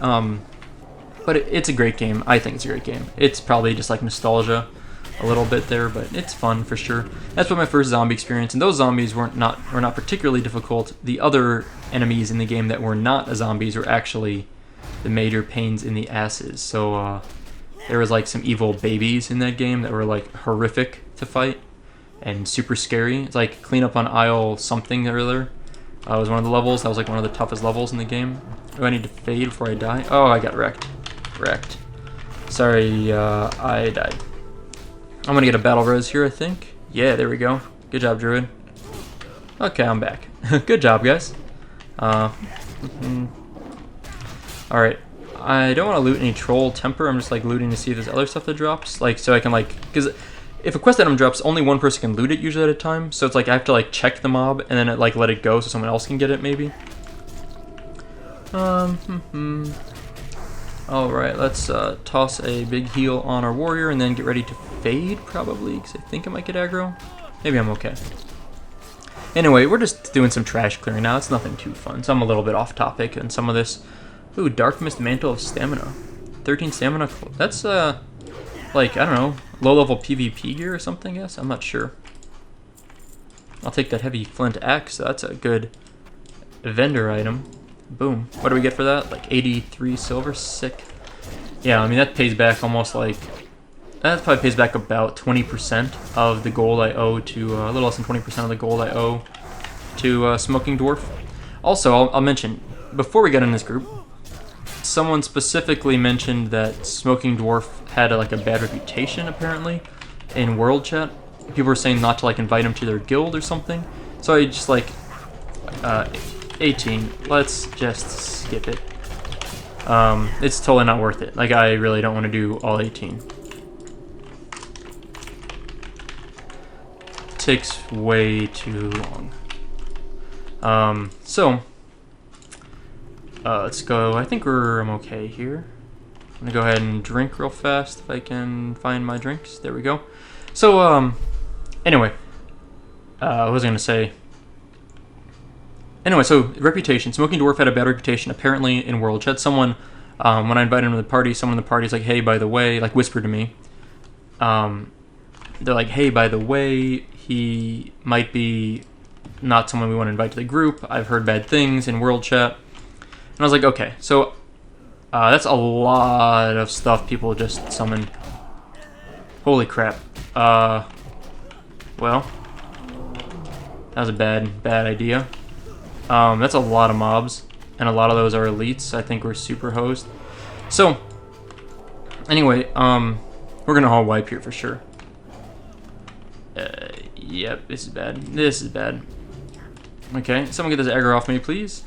But it's a great game. I think it's a great game. It's probably just like nostalgia a little bit there, but it's fun for sure. That's what my first zombie experience, and those zombies were not particularly difficult. The other enemies in the game that were not zombies were actually the major pains in the asses. So there was like some evil babies in that game that were like horrific to fight and super scary. It's like clean up on aisle something or other. Was one of the levels. That was like one of the toughest levels in the game. Do I need to fade before I die? Oh, I got wrecked. Sorry, I died. I'm gonna get a battle res here, I think. Yeah, there we go. Good job, Druid. Okay, I'm back. Good job, guys. Alright. I don't want to loot any troll temper. I'm just like looting to see if there's other stuff that drops. Like, so I can like, because if a quest item drops, only one person can loot it usually at a time. So it's like I have to like check the mob and then like let it go so someone else can get it maybe. Alright, let's toss a big heal on our warrior and then get ready to fade, probably, because I think I might get aggro. Maybe I'm okay. Anyway, we're just doing some trash clearing now. It's nothing too fun, so I'm a little bit off topic in some of this. Ooh, Dark Mist Mantle of Stamina. 13 stamina. That's, like, I don't know, low-level PvP gear or something, I guess? I'm not sure. I'll take that heavy flint axe. That's a good vendor item. Boom. What do we get for that? Like 83 silver? Sick. Yeah, I mean, that pays back almost like... That probably pays back about 20% of the gold I owe to... a little less than 20% of the gold I owe to Smoking Dwarf. Also, I'll mention, before we got in this group, someone specifically mentioned that Smoking Dwarf had like a bad reputation, apparently, in world chat. People were saying not to like invite him to their guild or something. So I just like... 18. Let's just skip it. It's totally not worth it. Like, I really don't want to do all 18. Takes way too long. Let's go. I think I'm okay here. I'm gonna go ahead and drink real fast if I can find my drinks. There we go. So, anyway. What was I gonna say? Anyway, so reputation. Smoking Dwarf had a bad reputation apparently in world chat. Someone, when I invited him to the party, someone in the party is like, hey, by the way, like whispered to me. They're like, hey, by the way, he might be not someone we want to invite to the group. I've heard bad things in world chat. And I was like, okay, so that's a lot of stuff people just summoned. Holy crap. Well, that was a bad idea. That's a lot of mobs, and a lot of those are elites. I think we're super hosed. So, anyway, we're gonna all wipe here for sure. Yep, this is bad. This is bad. Okay, someone get this aggro off me, please.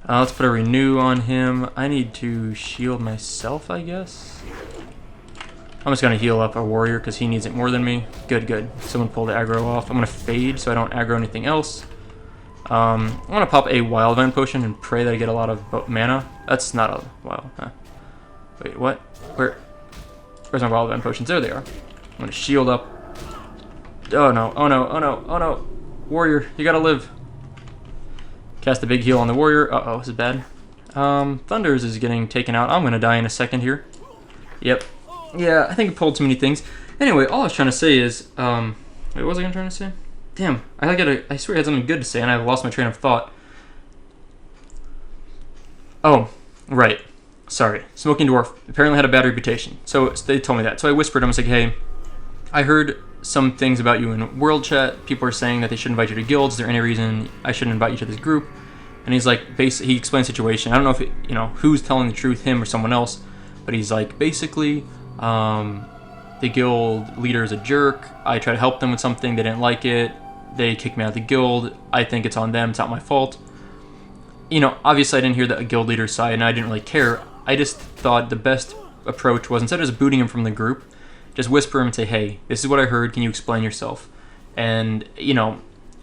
Let's put a renew on him. I need to shield myself, I guess. I'm just going to heal up our warrior because he needs it more than me. Good, good. Someone pull the aggro off. I'm going to fade so I don't aggro anything else. I'm going to pop a wild vine potion and pray that I get a lot of mana. That's not a wild. Huh. Wait, what? Where's my wild vine potions? There they are. I'm going to shield up. Oh no, oh no, oh no, oh no. Warrior, you got to live. Cast a big heal on the warrior. Uh-oh, this is bad. Thunders is getting taken out. I'm going to die in a second here. Yep. Yeah, I think I pulled too many things. Anyway, all I was trying to say is, wait, what was I trying to say? Damn, I swear I had something good to say and I lost my train of thought. Oh, right. Sorry. Smoking Dwarf apparently had a bad reputation. So they told me that. So I whispered to him, I was like, hey, I heard some things about you in world chat. People are saying that they should invite you to guilds. Is there any reason I shouldn't invite you to this group? And he's like, he explained the situation. I don't know if who's telling the truth, him or someone else, but he's like, basically, the guild leader is a jerk. I tried to help them with something. They didn't like it. They kicked me out of the guild. I think it's on them. It's not my fault. Obviously I didn't hear the guild leader's side, and I didn't really care. I just thought the best approach was, instead of just booting him from the group, just whisper him and say, hey, this is what I heard. Can you explain yourself? And,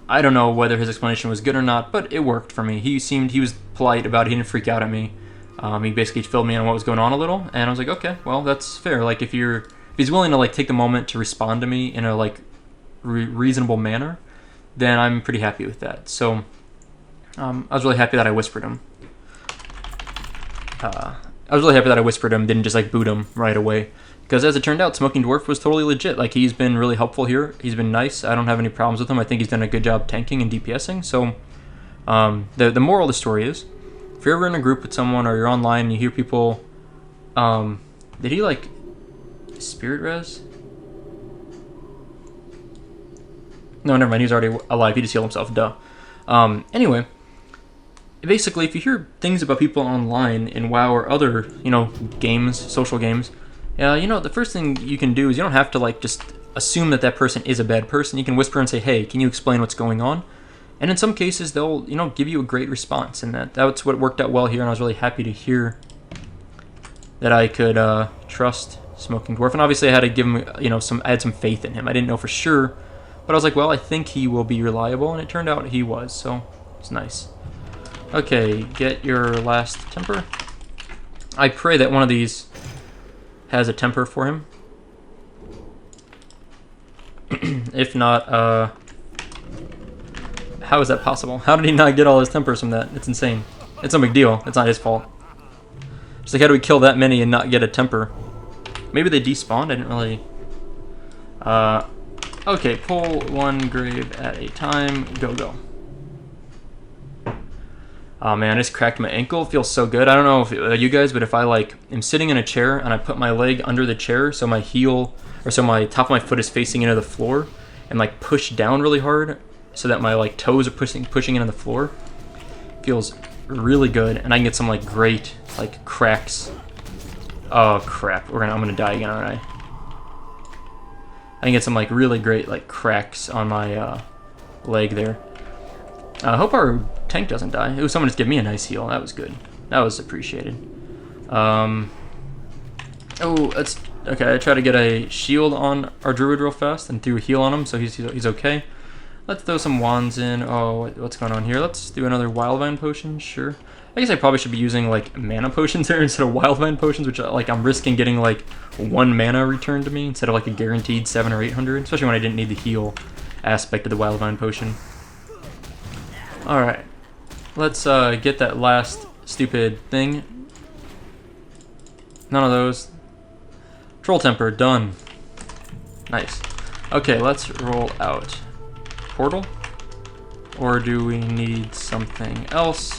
I don't know whether his explanation was good or not, but it worked for me. He was polite about it. He didn't freak out at me. He basically filled me in on what was going on a little, and I was like, okay, well, that's fair. Like, if he's willing to, like, take the moment to respond to me in a, like, reasonable manner, then I'm pretty happy with that. So, I was really happy that I whispered him. Didn't just, like, boot him right away. Because as it turned out, Smoking Dwarf was totally legit. Like, he's been really helpful here. He's been nice. I don't have any problems with him. I think he's done a good job tanking and DPSing. So, the moral of the story is, if you're ever in a group with someone or you're online and you hear people, did he, like, spirit res? No, never mind. He was already alive. He just healed himself. Duh. Anyway, basically, if you hear things about people online in WoW or other, games, social games, the first thing you can do is you don't have to, like, just assume that person is a bad person. You can whisper and say, hey, can you explain what's going on? And in some cases, they'll, give you a great response. And that's what worked out well here, and I was really happy to hear that I could trust Smoking Dwarf. And obviously, I had to give him, I had some faith in him. I didn't know for sure, but I was like, well, I think he will be reliable, and it turned out he was, so it's nice. Okay, get your last temper. I pray that one of these has a temper for him. If not, how is that possible? How did he not get all his tempers from that? It's insane. It's no big deal. It's not his fault. Just like, how do we kill that many and not get a temper? Maybe they despawned? I didn't really... Okay, pull one grave at a time. Go, go. Oh man, I just cracked my ankle. It feels so good. I don't know if you guys, but if I like am sitting in a chair and I put my leg under the chair so my heel, or so my top of my foot is facing into the floor, and like push down really hard so that my like toes are pushing into the floor, feels really good. And I can get some like great like cracks. Oh crap, I'm gonna die again, aren't I? I can get some like really great like cracks on my leg there. I hope our tank doesn't die. Ooh, someone just gave me a nice heal. That was good. That was appreciated. Oh, that's okay. I try to get a shield on our druid real fast and threw a heal on him, so he's okay. Let's throw some wands in. Oh, what's going on here? Let's do another wildvine potion. Sure. I guess I probably should be using like mana potions there instead of wildvine potions, which like I'm risking getting like 1 mana returned to me instead of like a guaranteed 700 or 800, especially when I didn't need the heal aspect of the wildvine potion. All right, let's get that last stupid thing. None of those. Troll temper done. Nice. Okay, let's roll out. Portal, or do we need something else?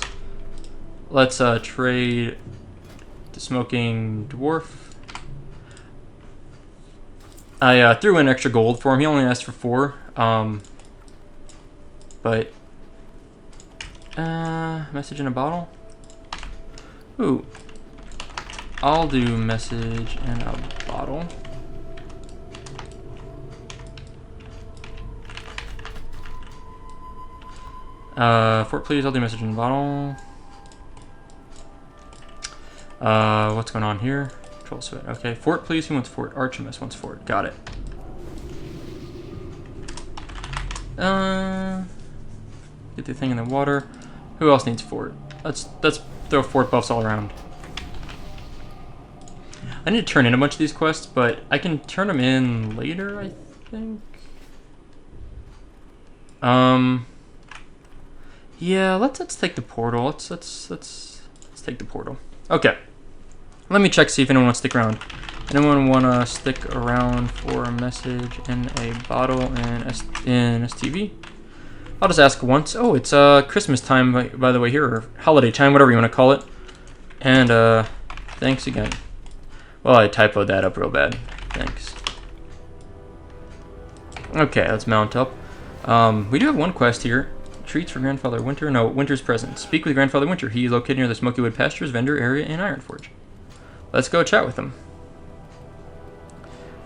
Let's trade the smoking dwarf. I threw in extra gold for him. He only asked for 4. But message in a bottle. Ooh, I'll do message in a bottle. Fort, please. I'll do message in a bottle. What's going on here? Troll sweat. Okay, fort, please. Who wants fort? Archimus wants fort. Got it. Get the thing in the water. Who else needs fort? Let's throw fort buffs all around. I need to turn in a bunch of these quests, but I can turn them in later, I think. Yeah, let's take the portal. Let's take the portal. Okay. Let me check, see if anyone wants to stick around. Anyone want to stick around for a message in a bottle in STV? I'll just ask once. Oh, it's Christmas time, by the way, here, or holiday time, whatever you want to call it. And thanks again. Well, I typoed that up real bad. Thanks. Okay, let's mount up. We do have one quest here. Treats for Grandfather Winter. No, Winter's present. Speak with Grandfather Winter. He is located near the Smokywood Pastures vendor area in Ironforge. Let's go chat with him.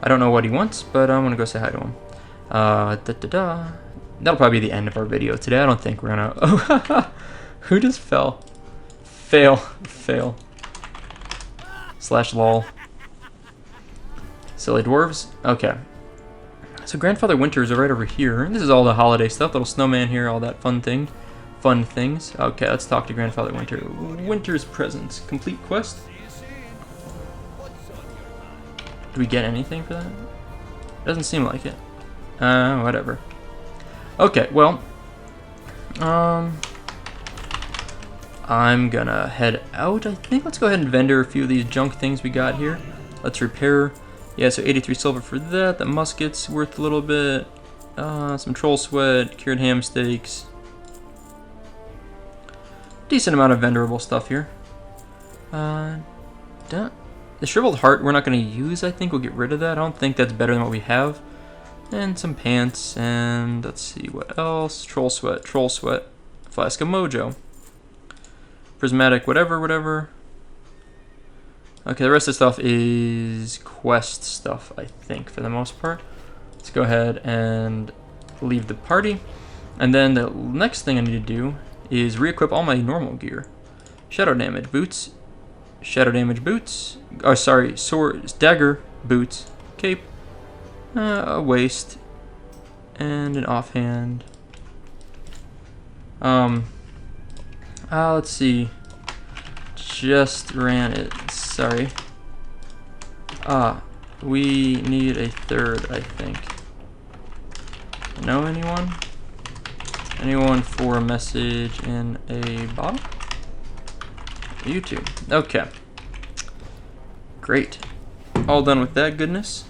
I don't know what he wants, but I'm gonna go say hi to him. That'll probably be the end of our video today. I don't think we're gonna. Oh, who just fell? Fail. / lol. Silly dwarves. Okay. So Grandfather Winter is right over here. This is all the holiday stuff. Little snowman here, all that fun things. Okay, let's talk to Grandfather Winter. Winter's presents. Complete quest. Do we get anything for that? Doesn't seem like it. Whatever. Okay, well, I'm gonna head out, I think. Let's go ahead and vendor a few of these junk things we got here. Let's repair. Yeah, so 83 silver for that. The musket's worth a little bit. Some troll sweat, cured ham steaks. Decent amount of vendorable stuff here. The shriveled heart we're not going to use, I think. We'll get rid of that. I don't think that's better than what we have. And some pants, and let's see what else. Troll sweat. Flask of mojo. Prismatic, whatever. Okay, the rest of the stuff is quest stuff, I think, for the most part. Let's go ahead and leave the party. And then the next thing I need to do is re-equip all my normal gear. Shadow damage boots. Oh, sorry, sword, dagger boots, cape, a waist, and an offhand. Let's see. Just ran it. Sorry. We need a third, I think. Know anyone? Anyone for a message in a bottle? You two. Okay. Great. All done with that goodness.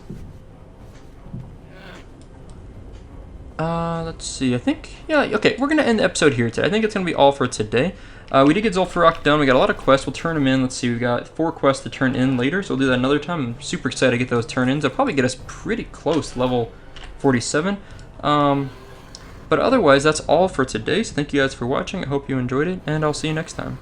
Let's see. I think, yeah, okay, we're going to end the episode here today. I think it's going to be all for today. We did get Zul'Farrak done. We got a lot of quests. We'll turn them in. Let's see. We got 4 quests to turn in later, so we'll do that another time. I'm super excited to get those turn-ins. They'll probably get us pretty close to level 47. But otherwise, that's all for today. So thank you guys for watching. I hope you enjoyed it, and I'll see you next time.